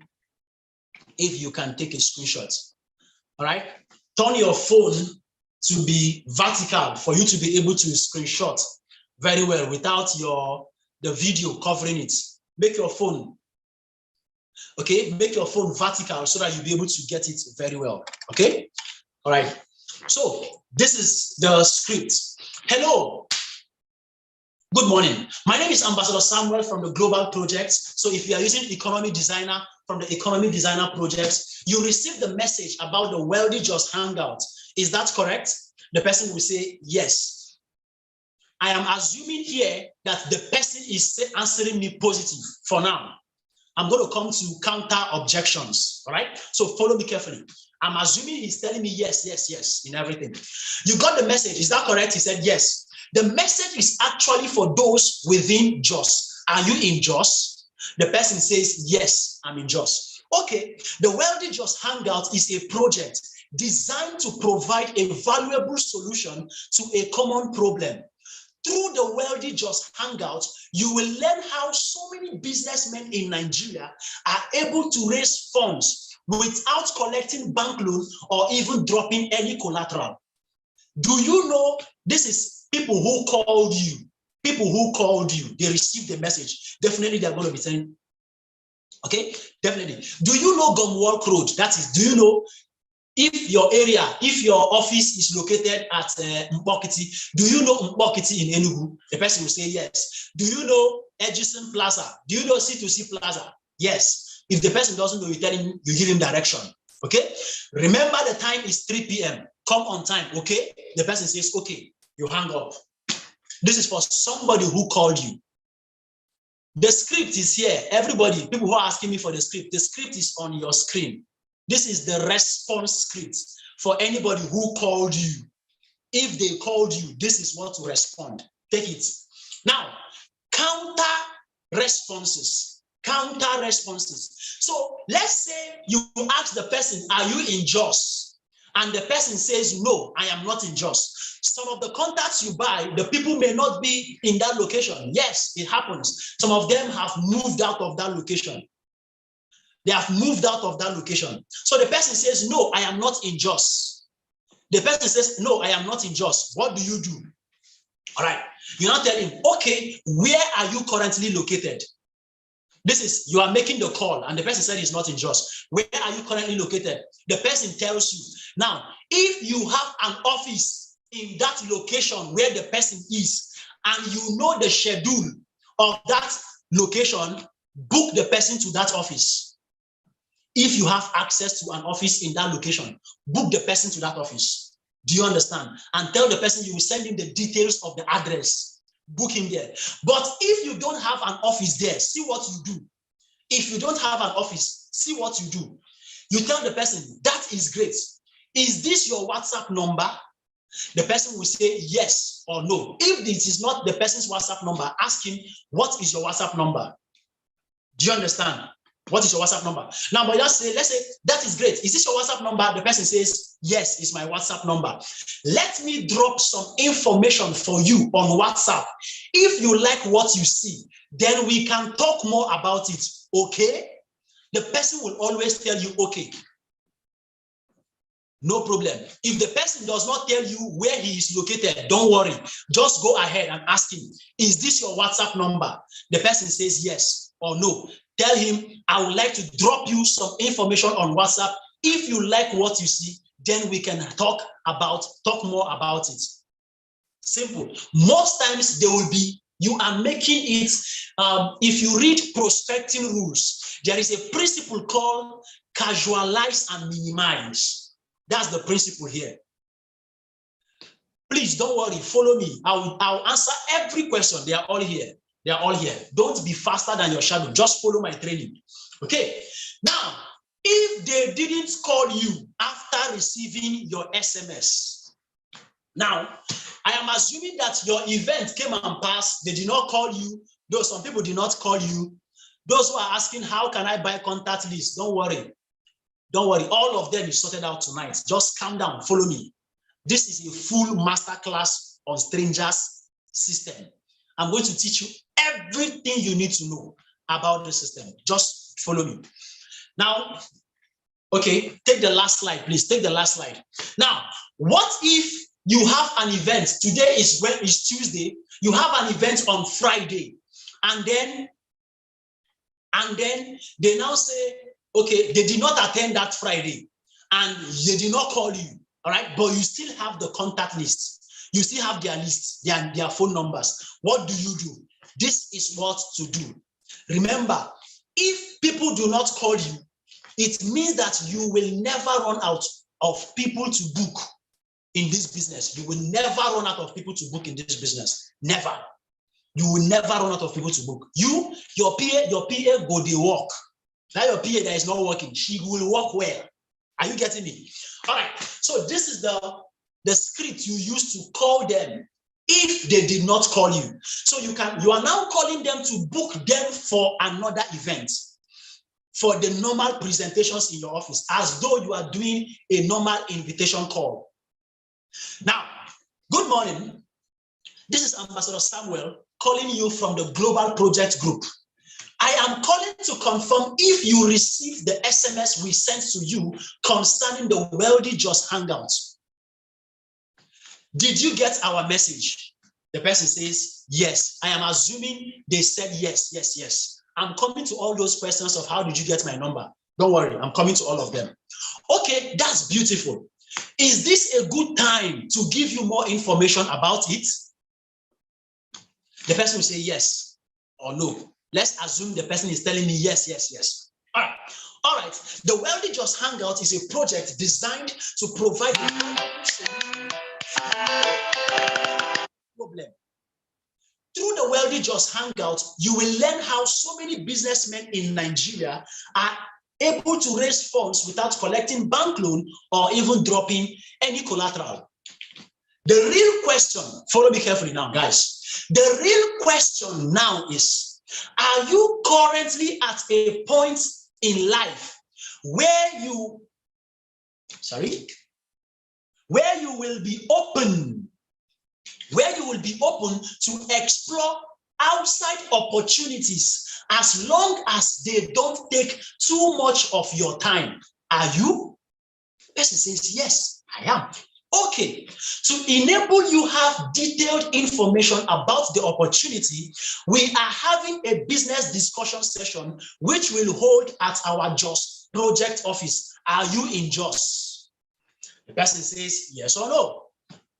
if you can take a screenshot. All right, turn your phone to be vertical for you to be able to screenshot very well without the video covering it. Make your phone. Okay, make your phone vertical so that you'll be able to get it very well. Okay, all right. So this is the script. Hello, good morning. My name is Ambassador Samuel from the Global Project. So if you are using Economy Designer from the Economy Designer Project, you receive the message about the Wealthy Just Hangout. Is that correct? The person will say yes. I am assuming here that the person is answering me positive for now. I'm going to come to counter objections, all right? So follow me carefully. I'm assuming he's telling me yes, yes, yes in everything. You got the message, is that correct? He said yes. The message is actually for those within JOS. Are you in JOS? The person says, yes, I'm in JOS. Okay, the Wealthy Just Hangout is a project designed to provide a valuable solution to a common problem. Through the Wealthy Just Hangout, you will learn how so many businessmen in Nigeria are able to raise funds without collecting bank loans or even dropping any collateral. Do you know this is people who called you? People who called you, they received the message. Definitely they're going to be saying, okay, definitely. Do you know Gumwalk Road? That is, do you know if your area, if your office is located at Mbokiti, do you know Mbokiti in Enugu? The person will say yes. Do you know Edison Plaza? Do you know C2C Plaza? Yes. If the person doesn't know, you tell him, you give him direction. Okay? Remember the time is 3 p.m. Come on time, okay? The person says, okay, you hang up. This is for somebody who called you. The script is here. Everybody, people who are asking me for the script is on your screen. This is the response script for anybody who called you. If they called you, this is what to respond. Take it. Now, counter responses. Counter responses. So let's say you ask the person, are you in JOS? and the person says, no, I am not in Jos. Some of the contacts you buy, the people may not be in that location. Yes, it happens. Some of them have moved out of that location. They have moved out of that location. So the person says, no, I am not in Jos. The person says, no, I am not in Jos. What do you do? All right. You now tell him, okay, where are you currently located? This is, you are making the call, and the person said he's not in Jos. Where are you currently located? The person tells you. Now, if you have an office in that location where the person is, and you know the schedule of that location, book the person to that office. If you have access to an office in that location, book the person to that office. Do you understand? And tell the person you will send him the details of the address. Book him there. But if you don't have an office there, see what you do. If you don't have an office, see what you do. You tell the person, that is great. Is this your WhatsApp number? The person will say yes or no. If this is not the person's WhatsApp number, ask him, what is your WhatsApp number? Do you understand? What is your WhatsApp number? Now, but let's say, that is great. Is this your WhatsApp number? The person says, yes, it's my WhatsApp number. Let me drop some information for you on WhatsApp. If you like what you see, then we can talk more about it, okay? The person will always tell you, okay. No problem. If the person does not tell you where he is located, don't worry. Just go ahead and ask him, is this your WhatsApp number? The person says yes or no. Tell him, I would like to drop you some information on WhatsApp. If you like what you see, then we can talk more about it. Simple. Most times they will be, you are making it, if you read prospecting rules, there is a principle called casualize and minimize. That's the principle here. Please don't worry, follow me. I'll answer every question. They are all here. They are all here. Don't be faster than your shadow. Just follow my training. Okay. Now, if they didn't call you after receiving your SMS, now, I am assuming that your event came and passed. They did not call you. Though some people did not call you. Those who are asking, how can I buy contact lists? Don't worry. Don't worry. All of them is sorted out tonight. Just calm down. Follow me. This is a full masterclass on strangers system. I'm going to teach you everything you need to know about the system. Just follow me. Now, okay, take the last slide, please. Take the last slide. Now, what if you have an event? Today is Tuesday. You have an event on Friday, and then they now say, okay, they did not attend that Friday, and they did not call you. All right, but you still have the contact list. You still have their list, their phone numbers. What do you do? This is what to do. Remember, if people do not call you, it means that you will never run out of people to book in this business. You will never run out of people to book in this business. Never. You will never run out of people to book. Your PA go dey work. Now your PA that is not working, she will work well. Are you getting me? All right. So this is the script you use to call them if they did not call you. So you are now calling them to book them for another event, for the normal presentations in your office, as though you are doing a normal invitation call. Now, good morning. This is Ambassador Samuel calling you from the Global Project Group. I am calling to confirm if you received the SMS we sent to you concerning the Wealthy Just Hangout. Did you get our message? The person says, yes. I am assuming they said yes, yes, yes. I'm coming to all those questions of how did you get my number? Don't worry, I'm coming to all of them. Okay, that's beautiful. Is this a good time to give you more information about it? The person will say yes or no. Let's assume the person is telling me yes, yes, yes. All right. All right. The Wealthy Just Hangout is a project designed to provide a problem. Through the Wealthy Just Hangout, you will learn how so many businessmen in Nigeria are able to raise funds without collecting bank loan or even dropping any collateral. The real question, follow me carefully now, guys. The real question now is, are you currently at a point in life where you, where you will be open, to explore outside opportunities as long as they don't take too much of your time. Are you? The person says, yes, I am. Okay, to enable you have detailed information about the opportunity, we are having a business discussion session which we'll hold at our JOS project office. Are you in JOS? The person says yes or no.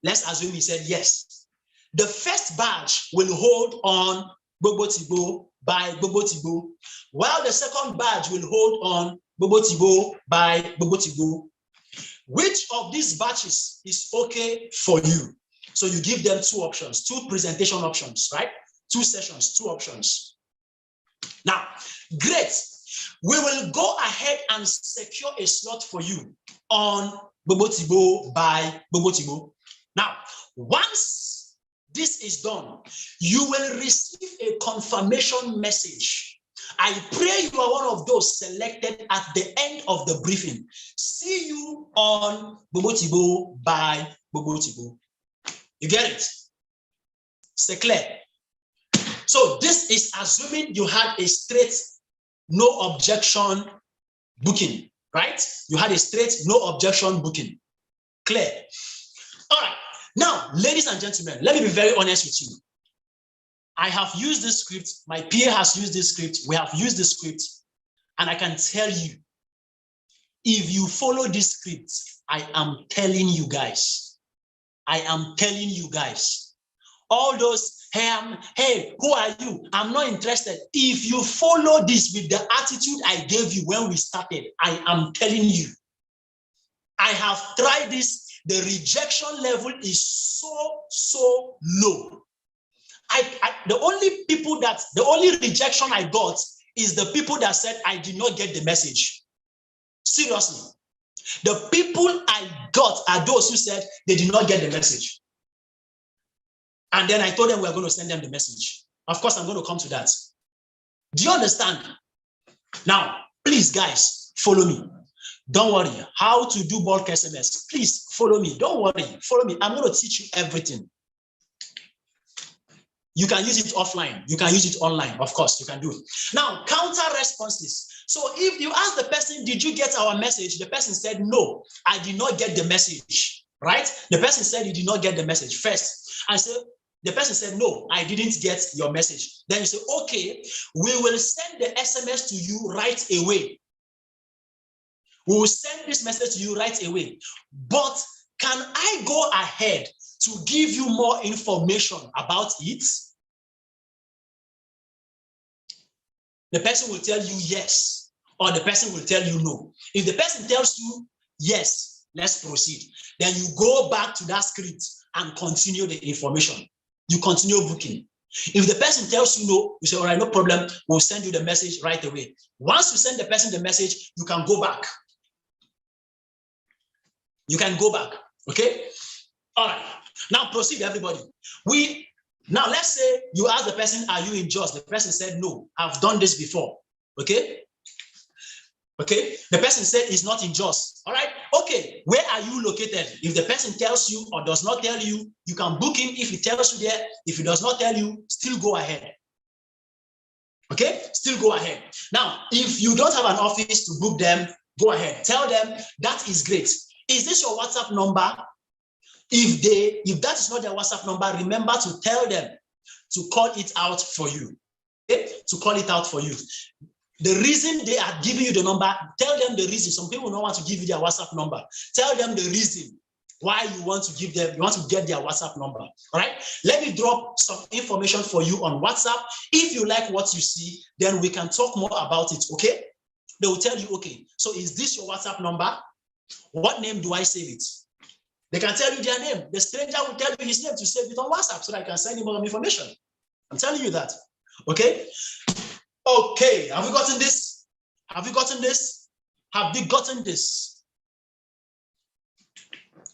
Let's assume he said yes. The first batch will hold on Bobo Tibo by Bobo Tibo, while the second batch will hold on Bobo Tibo by Bobo Tibo. Which of these batches is okay for you? So you give them two options, two presentation options, right? Two sessions, two options. Now, great. We will go ahead and secure a slot for you on Bobo Tibo by Bobo Tibo. Now, once this is done, you will receive a confirmation message. I pray you are one of those selected at the end of the briefing. See you on Bobo Tibo by Bobo Tibo. You get it? C'est clair. So this is assuming you had a straight, no objection booking, right? You had a straight, no objection booking. Clear. All right. Now, ladies and gentlemen, let me be very honest with you. I have used this script. My peer has used this script. We have used this script. And I can tell you, if you follow this script, I am telling you guys, all those, hey, who are you? I'm not interested. If you follow this with the attitude I gave you when we started, I am telling you, I have tried this. The rejection level is so low. The only rejection I got is the people that said I did not get the message. Seriously. The people I got are those who said they did not get the message. And then I told them we are going to send them the message. Of course, I'm going to come to that. Do you understand? Now, please, guys, follow me. Don't worry. How to do bulk SMS. Please follow me. Don't worry. Follow me. I'm going to teach you everything. You can use it offline. You can use it online. Of course, you can do it. Now, counter responses. So if you ask the person, did you get our message? The person said, no, I did not get the message, right? The person said he did not get the message first. I said, the person said, no, I didn't get your message. Then you say, okay, we will send the SMS to you right away. We will send this message to you right away. But can I go ahead to give you more information about it? The person will tell you yes, or the person will tell you no. If the person tells you yes, let's proceed. Then you go back to that script and continue the information. You continue booking. If the person tells you no, you say, all right, no problem. We'll send you the message right away. Once you send the person the message, you can go back. You can go back, okay? All right, now proceed, everybody. Now let's say you ask the person, are you in JOS? The person said, no, I've done this before, okay? Okay, the person said he's not in JOS, all right? Okay, where are you located? If the person tells you or does not tell you, you can book him. If he tells you there, if he does not tell you, still go ahead. Okay, still go ahead. Now, if you don't have an office to book them, go ahead. Tell them that is great. Is this your WhatsApp number? If that is not their WhatsApp number, remember to tell them to call it out for you. Okay? To call it out for you. The reason they are giving you the number, tell them the reason. Some people don't want to give you their WhatsApp number. Tell them the reason why you want to give them, you want to get their WhatsApp number. All right. Let me drop some information for you on WhatsApp. If you like what you see, then we can talk more about it. Okay. They will tell you, okay, so is this your WhatsApp number? What name do I save it? They can tell you their name. The stranger will tell you his name to save it on WhatsApp so that I can send him more information. I'm telling you that. Okay. Okay. Have you gotten this? Have you gotten this? Have you gotten this?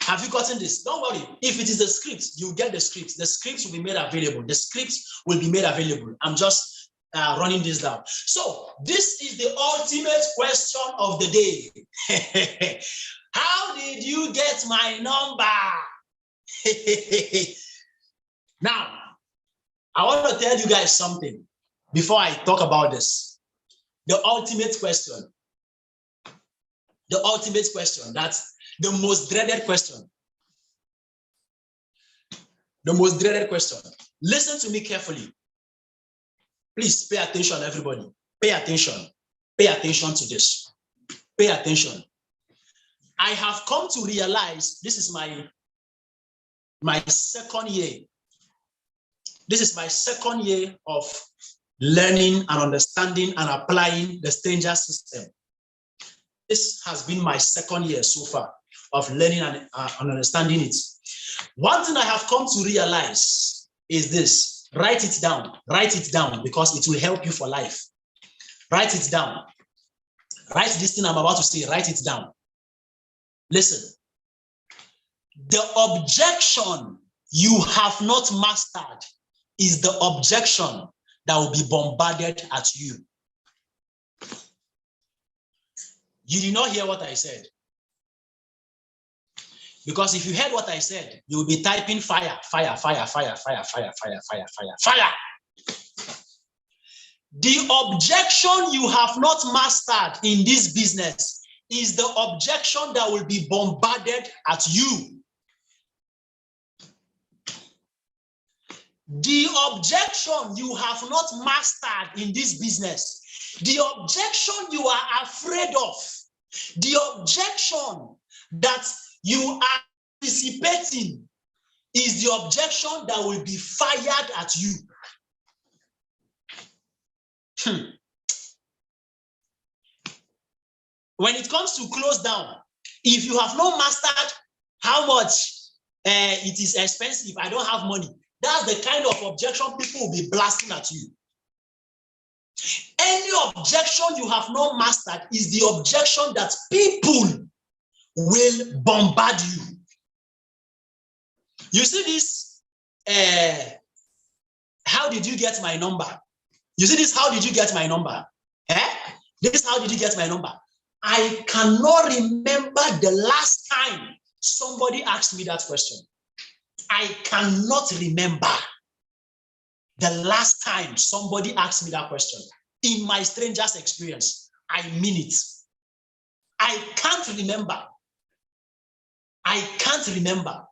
Have you gotten this? Don't worry. If it is the script, you get the script. The script will be made available. The script will be made available. I'm just running this down. So this is the ultimate question of the day. How did you get my number? Now, I want to tell you guys something before I talk about this. The ultimate question. The ultimate question. That's the most dreaded question. The most dreaded question. Listen to me carefully. Please pay attention, everybody. Pay attention. Pay attention to this. Pay attention. I have come to realize this is my second year. This is my second year of learning and understanding and applying the stranger system. This has been my second year so far of learning and understanding it. One thing I have come to realize is this. Write it down. Write it down because it will help you for life. Write it down. Write this thing I'm about to say. Write it down. Listen. The objection you have not mastered is the objection that will be bombarded at you. You did not hear what I said. Because if you heard what I said, you will be typing fire, fire, fire, fire, fire, fire, fire, fire, fire, fire. The objection you have not mastered in this business is the objection that will be bombarded at you. The objection you have not mastered in this business, the objection you are afraid of, the objection that you are anticipating is the objection that will be fired at you. When it comes to close down, if you have not mastered how much it is expensive, I don't have money, that's the kind of objection people will be blasting at you. Any objection you have not mastered is the objection that people will bombard you. You see this, how did you get my number? You see this, how did you get my number? This, how did you get my number? I cannot remember the last time somebody asked me that question. I cannot remember the last time somebody asked me that question. In my stranger's experience, I mean it. I can't remember. I can't remember.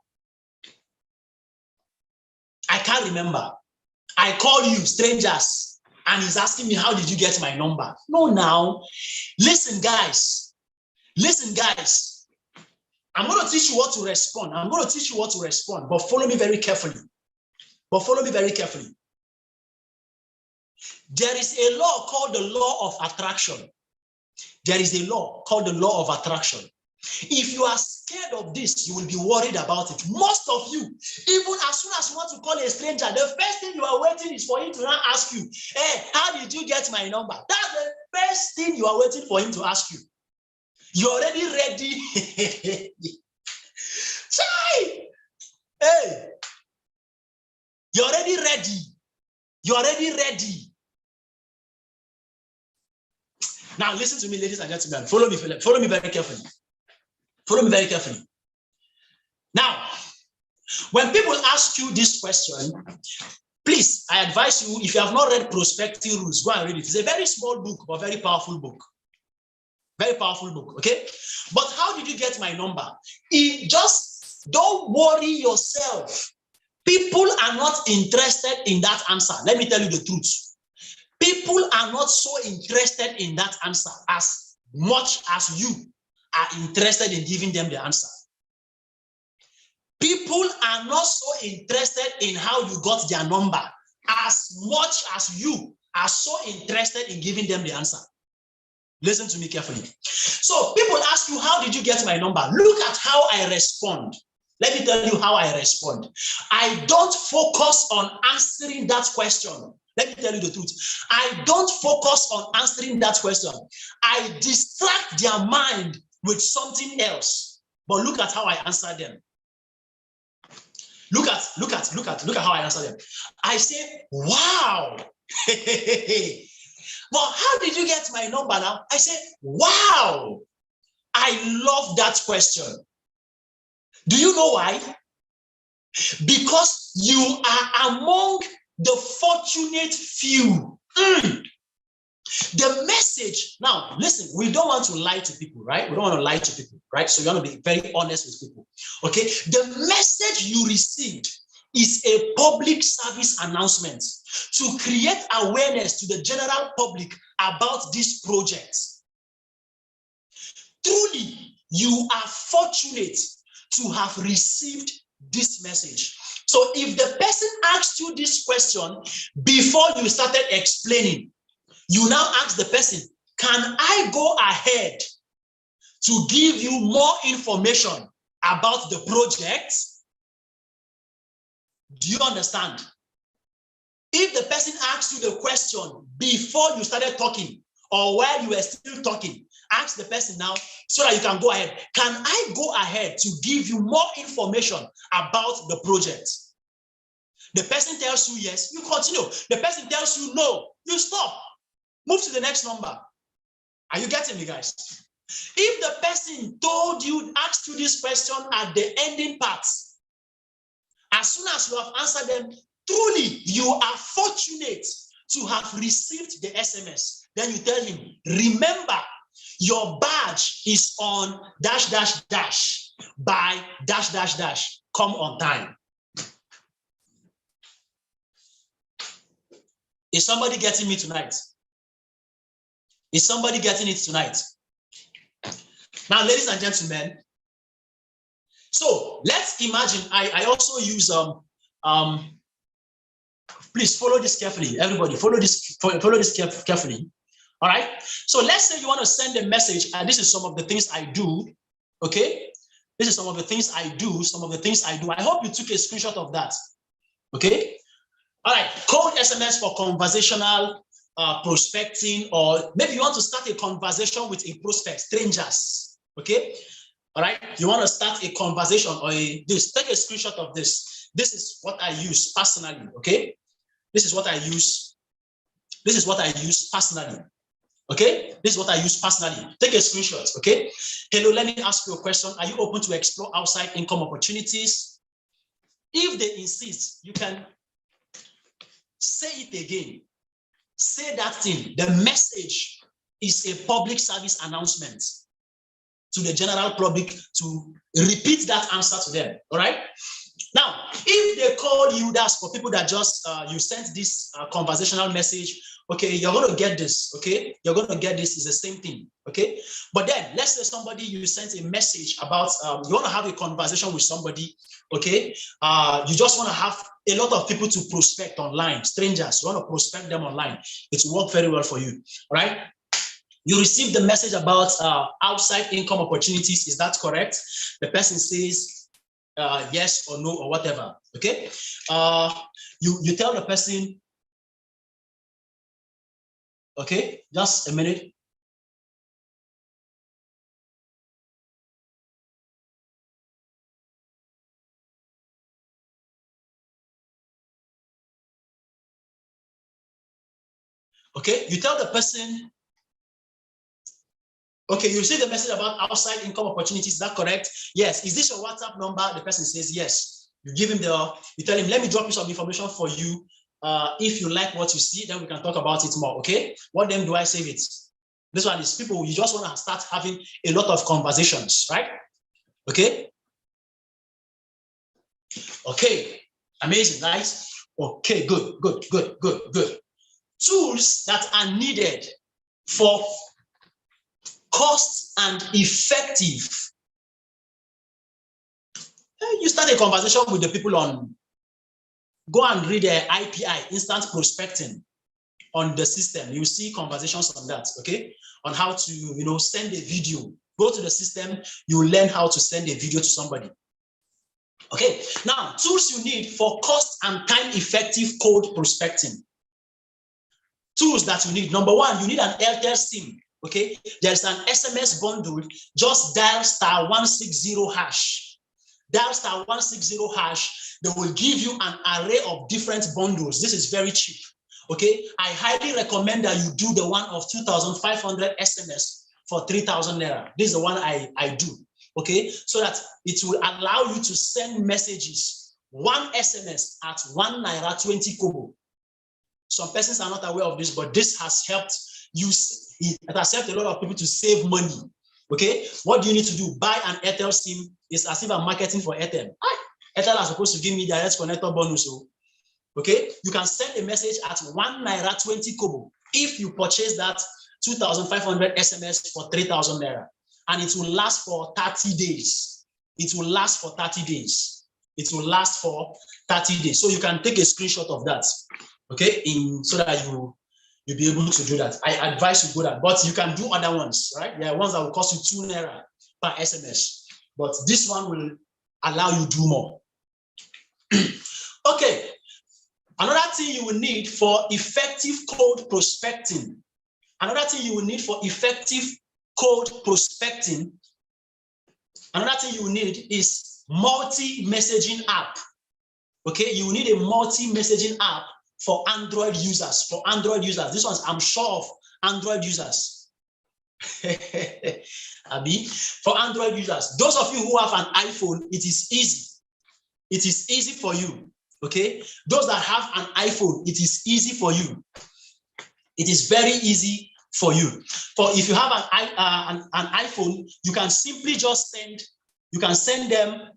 I can't remember. I call you strangers and he's asking me, how did you get my number? No, now. Listen, guys. Listen, guys. I'm going to teach you what to respond. I'm going to teach you what to respond, but follow me very carefully. But follow me very carefully. There is a law called the law of attraction. There is a law called the law of attraction. If you are scared of this, you will be worried about it. Most of you, even as soon as you want to call a stranger, the first thing you are waiting is for him to now ask you, hey, how did you get my number? That's the first thing you are waiting for him to ask you. You're already ready. Hey, you're already ready. You're already ready. Now listen to me, ladies and gentlemen. Follow me very carefully. Follow me very carefully. Now, when people ask you this question, please, I advise you, if you have not read Prospecting Rules, go and read it. It's a very small book, but very powerful book. Very powerful book, okay? But how did you get my number? Just don't worry yourself. People are not interested in that answer. Let me tell you the truth. People are not so interested in that answer as much as you are interested in giving them the answer. People are not so interested in how you got their number as much as you are so interested in giving them the answer. Listen to me carefully. So people ask you, how did you get my number? Look at how I respond. Let me tell you how I respond. I don't focus on answering that question. Let me tell you the truth. I don't focus on answering that question. I distract their mind with something else. But look at how I answer them. Look at how I answer them. I say, wow, But how did you get my number now? I said, wow, I love that question. Do you know why? Because you are among the fortunate few. The message, now listen, we don't want to lie to people, right? We don't want to lie to people, right? So you want to be very honest with people, okay? The message you received is a public service announcement to create awareness to the general public about this project. Truly, you are fortunate to have received this message. So if the person asked you this question before you started explaining, you now ask the person, can I go ahead to give you more information about the project? Do you understand? If the person asks you the question before you started talking or while you were still talking, ask the person now so that you can go ahead. Can I go ahead to give you more information about the project? The person tells you yes, you continue. The person tells you no, you stop. Move to the next number. Are you getting me, guys? If the person told you, asked you this question at the ending parts, as soon as you have answered them, truly you are fortunate to have received the SMS. Then you tell him, remember, your badge is on dash, dash, dash by dash, dash, dash. Come on time. Is somebody getting me tonight? Is somebody getting it tonight? Now, ladies and gentlemen, so let's imagine, I also use, please follow this carefully. Everybody, follow this carefully. All right. So let's say you want to send a message, and this is some of the things I do. Okay. This is some of the things I do, I hope you took a screenshot of that. Okay. All right. Code SMS for conversational prospecting, or maybe you want to start a conversation with a prospect, strangers. Okay. All right. You want to start a conversation or this. Take a screenshot of this. This is what I use personally. Okay. This is what I use. This is what I use personally. Okay. This is what I use personally. Take a screenshot. Okay. Hello. Let me ask you a question. Are you open to explore outside income opportunities? If they insist, you can say it again. Say that thing. The message is a public service announcement to the general public to repeat that answer to them. All right. Now, if they call you, that's for people that just you sent this conversational message. Okay, you're going to get this. Okay, you're going to get this. Is the same thing. Okay, but then let's say somebody you sent a message about you want to have a conversation with somebody. Okay, you just want to have a lot of people to prospect online, strangers. You want to prospect them online. It will work very well for you. All right. You received the message about outside income opportunities. Is that correct? The person says yes or no or whatever. Okay. You tell the person. Okay, just a minute. Okay, you tell the person. Okay, you see the message about outside income opportunities. Is that correct? Yes. Is this your WhatsApp number? The person says yes. You give him you tell him, let me drop you some information for you. If you like what you see, then we can talk about it more. Okay. What then do I save it? This one is people you just want to start having a lot of conversations, right? Okay. Okay. Amazing, nice. Okay, good. Tools that are needed for cost and effective. You start a conversation with the people on, go and read the IPI, instant prospecting, on the system. You see conversations on that, okay? On how to, send a video. Go to the system, you learn how to send a video to somebody. Okay, now, tools you need for cost and time effective cold prospecting. Tools that you need. Number one, you need an Airtel SIM. Okay, there's an SMS bundle. Just dial *160#. Dial *160#. They will give you an array of different bundles. This is very cheap. Okay, I highly recommend that you do the one of 2,500 SMS for 3,000 naira. This is the one I do. Okay, so that it will allow you to send messages, one SMS at 1 naira 20 kobo. Some persons are not aware of this, but this has helped you. It has helped a lot of people to save money. Okay, what do you need to do? Buy an Airtel SIM. It's as if I'm marketing for Airtel. Airtel are supposed to give me direct connector bonus. Okay, you can send a message at 1 naira 20 kobo if you purchase that 2,500 SMS for 3,000 naira, and it will last for 30 days. It will last for 30 days. It will last for 30 days. So you can take a screenshot of that. Okay, so that you'll be able to do that. I advise you do that, but you can do other ones, right? There are ones that will cost you 2 naira per SMS, but this one will allow you to do more. Okay. Another thing you will need for effective cold prospecting. Another thing you will need for effective cold prospecting. Another thing you will need is multi-messaging app. Okay, you will need a multi-messaging app for Android users. For Android users, this one's I'm sure of Android users. Abi, for Android users, those of you who have an iPhone, it is easy. It is easy for you. Okay, those that have an iPhone, it is easy for you. It is very easy for you. For if you have an iPhone, you can simply just send. You can send them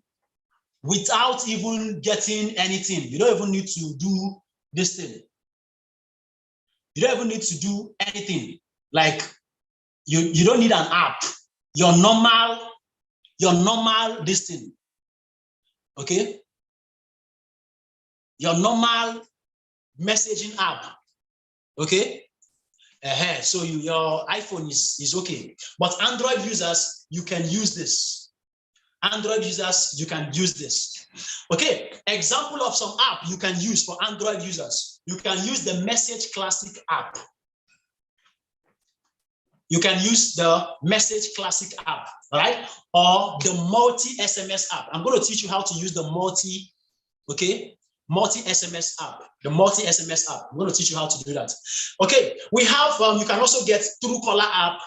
without even getting anything. You don't even need to do this thing. You don't even need to do anything. Like you don't need an app. Your normal this thing. Okay. Your normal messaging app, okay? So your iPhone is okay. But Android users, you can use this. Android users, you can use this. Okay, example of some app you can use for Android users. You can use the Message Classic app. You can use the Message Classic app, right? Or the multi-SMS app. I'm going to teach you how to use the multi-SMS app, the multi-SMS app. I'm going to teach you how to do that. Okay, we have, you can also get Truecaller app.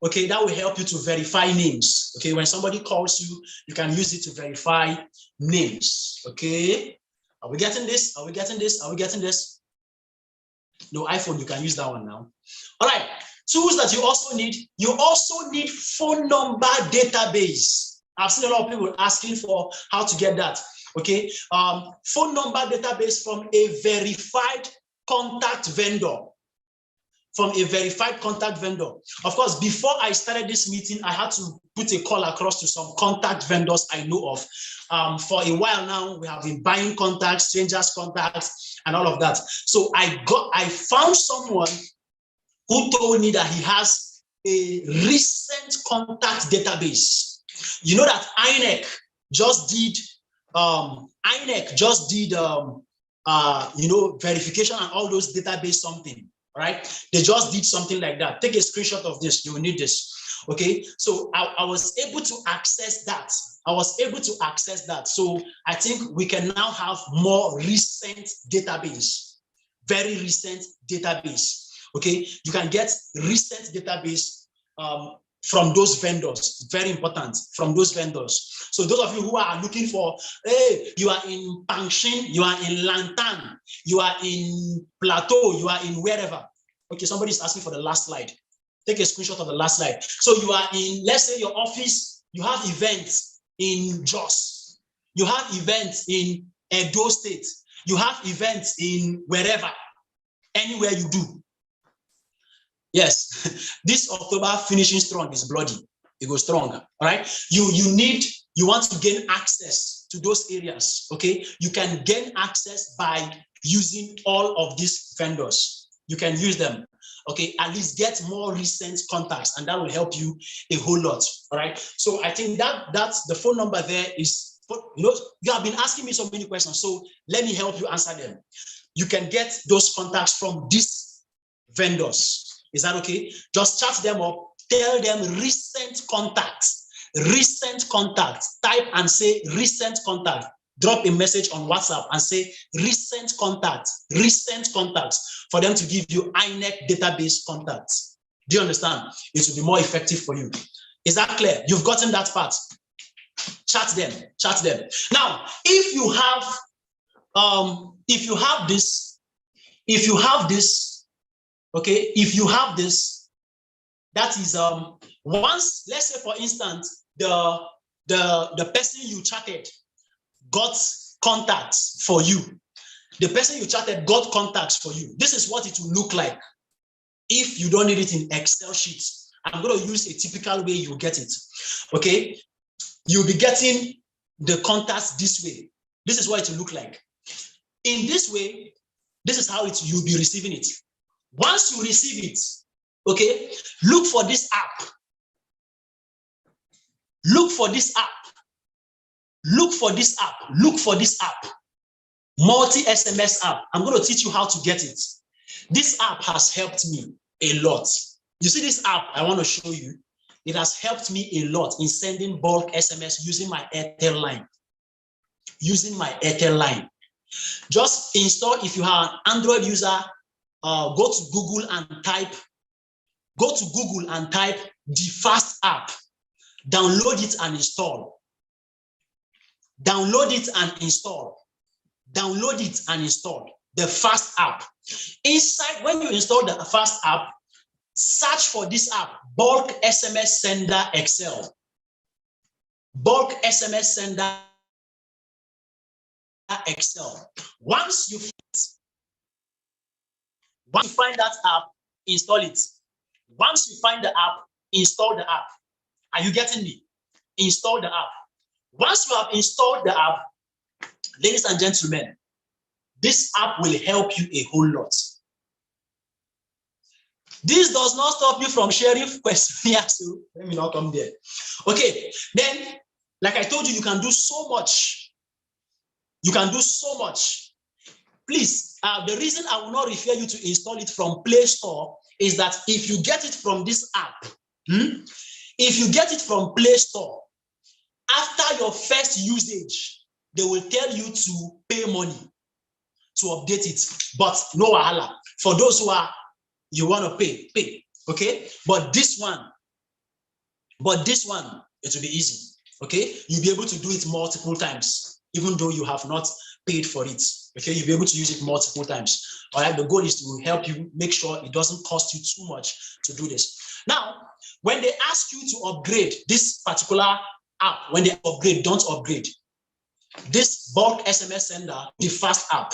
Okay, that will help you to verify names. Okay, when somebody calls you, you can use it to verify names. Okay, are we getting this? Are we getting this? Are we getting this? No, iPhone, you can use that one now. All right, tools that you also need phone number database. I've seen a lot of people asking for how to get that. Okay, phone number database from a verified contact vendor. From a verified contact vendor. Of course, before I started this meeting, I had to put a call across to some contact vendors I know of. For a while now, we have been buying contacts, strangers contacts, and all of that. So I found someone who told me that he has a recent contact database. You know that INEC just did verification and all those database something, right? They just did something like that. Take a screenshot of this. You will need this. Okay, so I was able to access that. So I think we can now have more recent database, very recent database. Okay, you can get recent database from those vendors. Very important, from those vendors. So those of you who are looking for, hey, you are in Pangshin, you are in Lantan, you are in Plateau, you are in wherever. Okay, somebody is asking for the last slide. Take a screenshot of the last slide. So you are in, let's say your office, you have events in Jos, you have events in Edo State, you have events in wherever, anywhere you do. Yes, this October finishing strong is bloody. It goes strong, all right? You want to gain access to those areas, okay? You can gain access by using all of these vendors. You can use them, okay? At least get more recent contacts, and that will help you a whole lot, all right? So I think that's the phone number there is, you have been asking me so many questions, so let me help you answer them. You can get those contacts from these vendors. Is that okay? Just chat them up, tell them recent contacts, type and say recent contact. drop a message on WhatsApp and say recent contacts, for them to give you INEC database contacts. Do you understand? It will be more effective for you. Is that clear? You've gotten that part. Chat them. Now, if you have this, that is once, let's say for instance, the person you chatted got contacts for you. The person you chatted got contacts for you. This is what it will look like if you don't need it in Excel sheets. I'm going to use a typical way you get it. Okay, you'll be getting the contacts this way. This is what it will look like. In this way, this is how you'll be receiving it. Once you receive it, okay, look for this app. Look for this app. Multi-SMS app. I'm going to teach you how to get it. This app has helped me a lot. You see this app I want to show you? It has helped me a lot in sending bulk SMS using my Airtel line. Just install, if you are an Android user, go to Google and type the Fast app. Download it and install. The Fast app. Inside, when you install the Fast app, search for this app, Bulk SMS Sender Excel. Bulk SMS Sender Excel. Once you find that app, install it. Once you find the app, install the app. Are you getting me? Install the app. Once you have installed the app, ladies and gentlemen, this app will help you a whole lot. This does not stop you from sharing questionnaires. So let me not come there. Okay, then, like I told you, you can do so much. Please, the reason I will not refer you to install it from Play Store is that if you get it from this app, if you get it from Play Store, after your first usage, they will tell you to pay money to update it. But no wahala. For those who you want to pay. Okay? But this one, it will be easy. Okay? You'll be able to do it multiple times, even though you have not paid for it. Okay? You'll be able to use it multiple times. All right? The goal is to help you make sure it doesn't cost you too much to do this. Now, when they ask you to upgrade this particular app, when they upgrade, don't upgrade. This bulk SMS sender, the Fast app.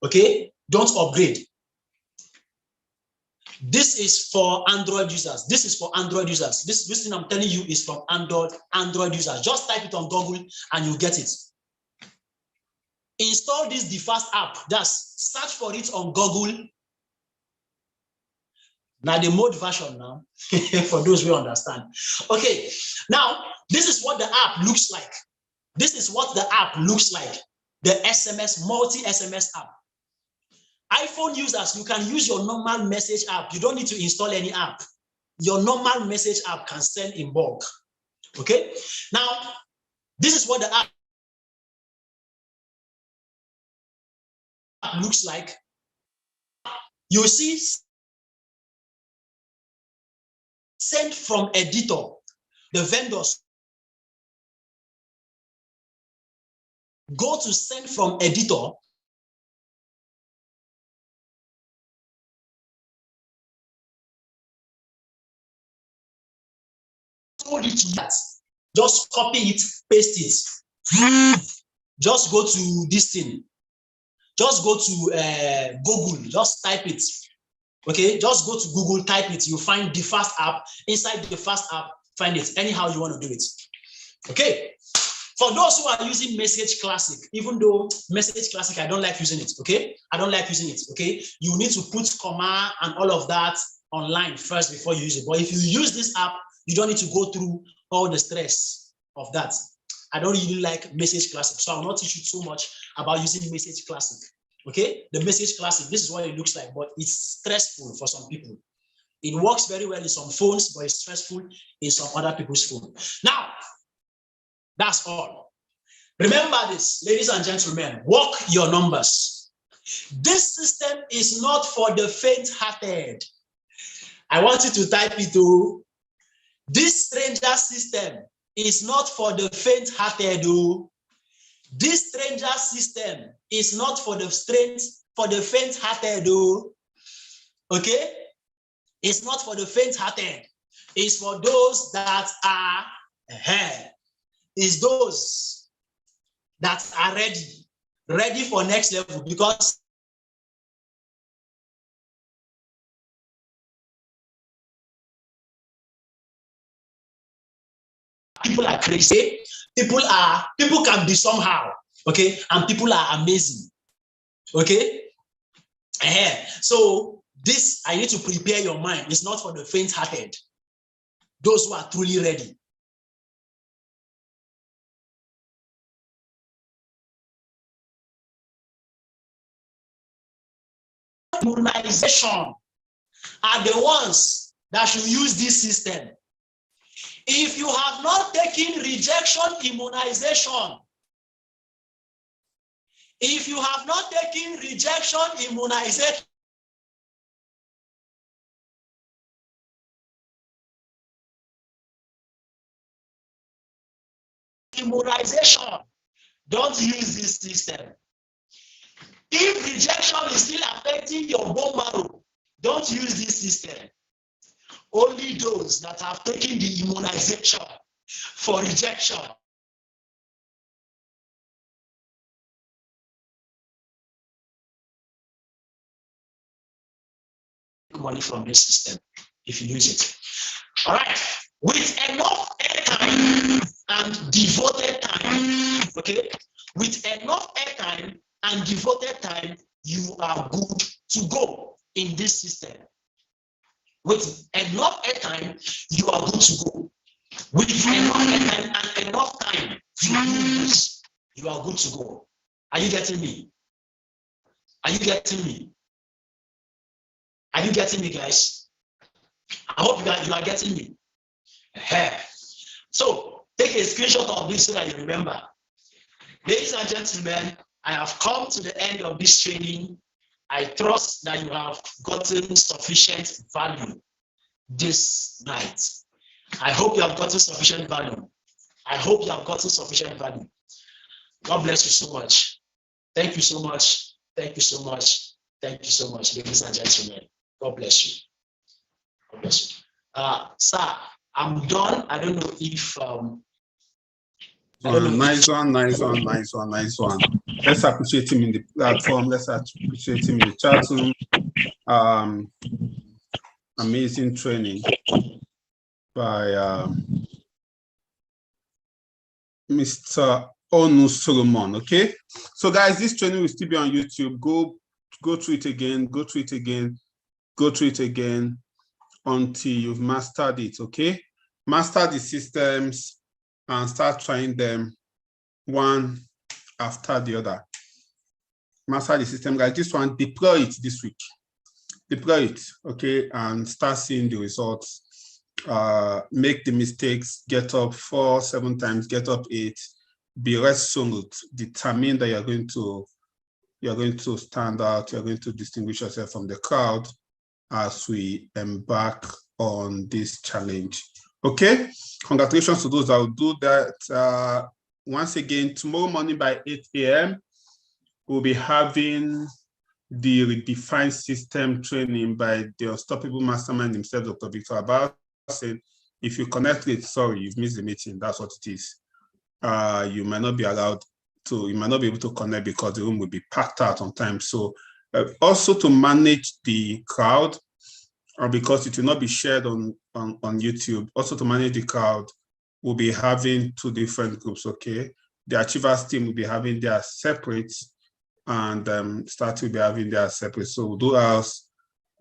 Okay? Don't upgrade. This is for Android users. This thing I'm telling you is from Android users. Just type it on Google and you get it. Install this the Fast app. Just search for it on Google. Now the mode version now, for those who understand. Okay, now this is what the app looks like. The SMS, multi-SMS app. iPhone users, you can use your normal message app. You don't need to install any app. Your normal message app can send in bulk. Okay? Now, this is what the app looks like. You see, send from editor, the vendors. Go to send from editor. Just copy it, paste it. Just go to this thing. Just go to Google. Just type it. Okay, just go to Google, type it. You find the Fast app. Inside the Fast app, find it. Anyhow you want to do it. Okay. For those who are using Message Classic, even though Message Classic, I don't like using it. Okay, I don't like using it. Okay, you need to put comma and all of that online first before you use it. But if you use this app, you don't need to go through all the stress of that. I don't really like Message Classic, so I will not teach you too much about using Message Classic. Okay, the Message Classic, this is what it looks like, but it's stressful for some people. It works very well in some phones, but it's stressful in some other people's phones. Now, that's all. Remember this, ladies and gentlemen, work your numbers. This system is not for the faint-hearted. I want you to type it too. This stranger system is not for the faint-hearted. This stranger system is not for the faint-hearted. Okay? It's not for the faint-hearted. It's for those that are ahead. It's those that are ready for next level, because people are crazy. People can be somehow, okay, and people are amazing, okay. So this, I need to prepare your mind. It's not for the faint-hearted. Those who are truly ready. Immunization are the ones that should use this system. If you have not taken rejection immunization, if you have not taken rejection immunization, don't use this system. If rejection is still affecting your bone marrow, don't use this system. Only those that have taken the immunization for rejection. Money from this system if you use it. All right, with enough airtime and devoted time, okay, with enough airtime and devoted time, you are good to go in this system. With enough airtime, you are good to go. With enough airtime and enough time to do this, you are good to go. Are you getting me? Are you getting me? Are you getting me, guys? I hope you are getting me. So take a screenshot of this so that you remember. Ladies and gentlemen, I have come to the end of this training. I trust that you have gotten sufficient value this night. I hope you have gotten sufficient value. I hope you have gotten sufficient value. God bless you so much. Thank you so much. Thank you so much. Thank you so much, ladies and gentlemen. God bless you. God bless you. Sir, I'm done. I don't know if nice one. Let's appreciate him in the platform. Let's appreciate him in the chat room. Amazing training by Mr. Onu Solomon. Okay, so guys, this training will still be on YouTube. Go through it again. Go through it again until you've mastered it. Okay, master the systems and start trying them one after the other. Master the system, guys. This one, deploy it this week. Deploy it, okay, and start seeing the results. Make the mistakes, get up 4, 7 times, get up 8, be resolute, determined that you're going to stand out, you're going to distinguish yourself from the crowd as we embark on this challenge. Okay, congratulations to those that will do that. Once again, tomorrow morning by 8 a.m., we'll be having the redefined system training by the unstoppable mastermind himself, Dr. Victor Abba. Said, if you connect with, sorry, you've missed the meeting. That's what it is. You might not be allowed to, you might not be able to connect because the room will be packed out on time. So also to manage the crowd, because it will not be shared on YouTube, also to manage the crowd, we'll be having 2 different groups, okay? The Achievers team will be having their separate, and Start will be having their separate. So we'll do ours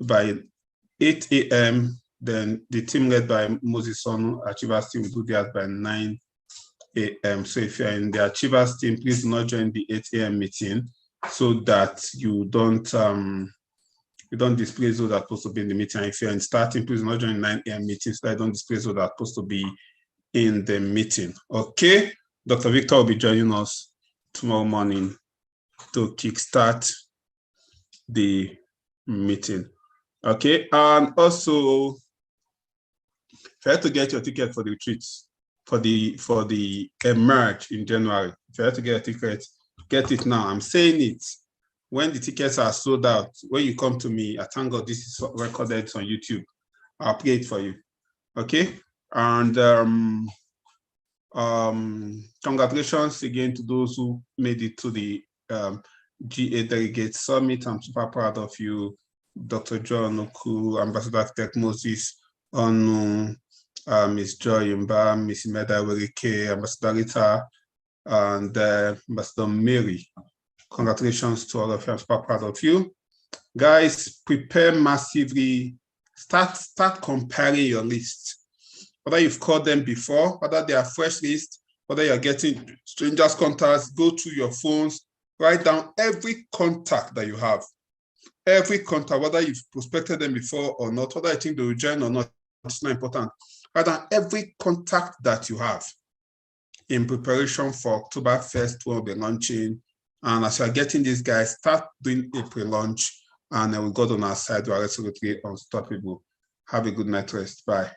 by 8 a.m. Then the team led by Moses Sonu, Achievers team, will do theirs by 9 a.m. So if you're in the Achievers team, please do not join the 8 a.m. meeting so that you don't displace those that are supposed to be in the meeting. If you're in starting, please do not join 9 a.m. meetings so that I don't displace those that are supposed to be in the meeting. Okay, Dr. Victor will be joining us tomorrow morning to kickstart the meeting. Okay, and also try to get your ticket for the retreats, for the emerge in January. Try to get a ticket, get it now. I'm saying it. When the tickets are sold out, when you come to me, I thank God this is recorded on YouTube. I'll play it for you. Okay, and congratulations again to those who made it to the GA Delegate Summit. I'm super proud of you, Dr. John Oku, Ambassador Architect Moses Onu, Ms. Joy Mba, Ms. Imeda Werike, Ambassador Rita, and Ambassador Mary. Congratulations to all of you. I'm super proud of you. Guys, prepare massively. Start comparing your list. Whether you've called them before, whether they are fresh lists, whether you're getting strangers contacts, go through your phones, write down every contact that you have. Every contact, whether you've prospected them before or not, whether I think they will join or not, it's not important. Write down every contact that you have in preparation for October 1st, we'll be launching. And as you're getting these guys, start doing a pre-launch, and then we got on our side, we are absolutely unstoppable. Have a good night rest. Bye.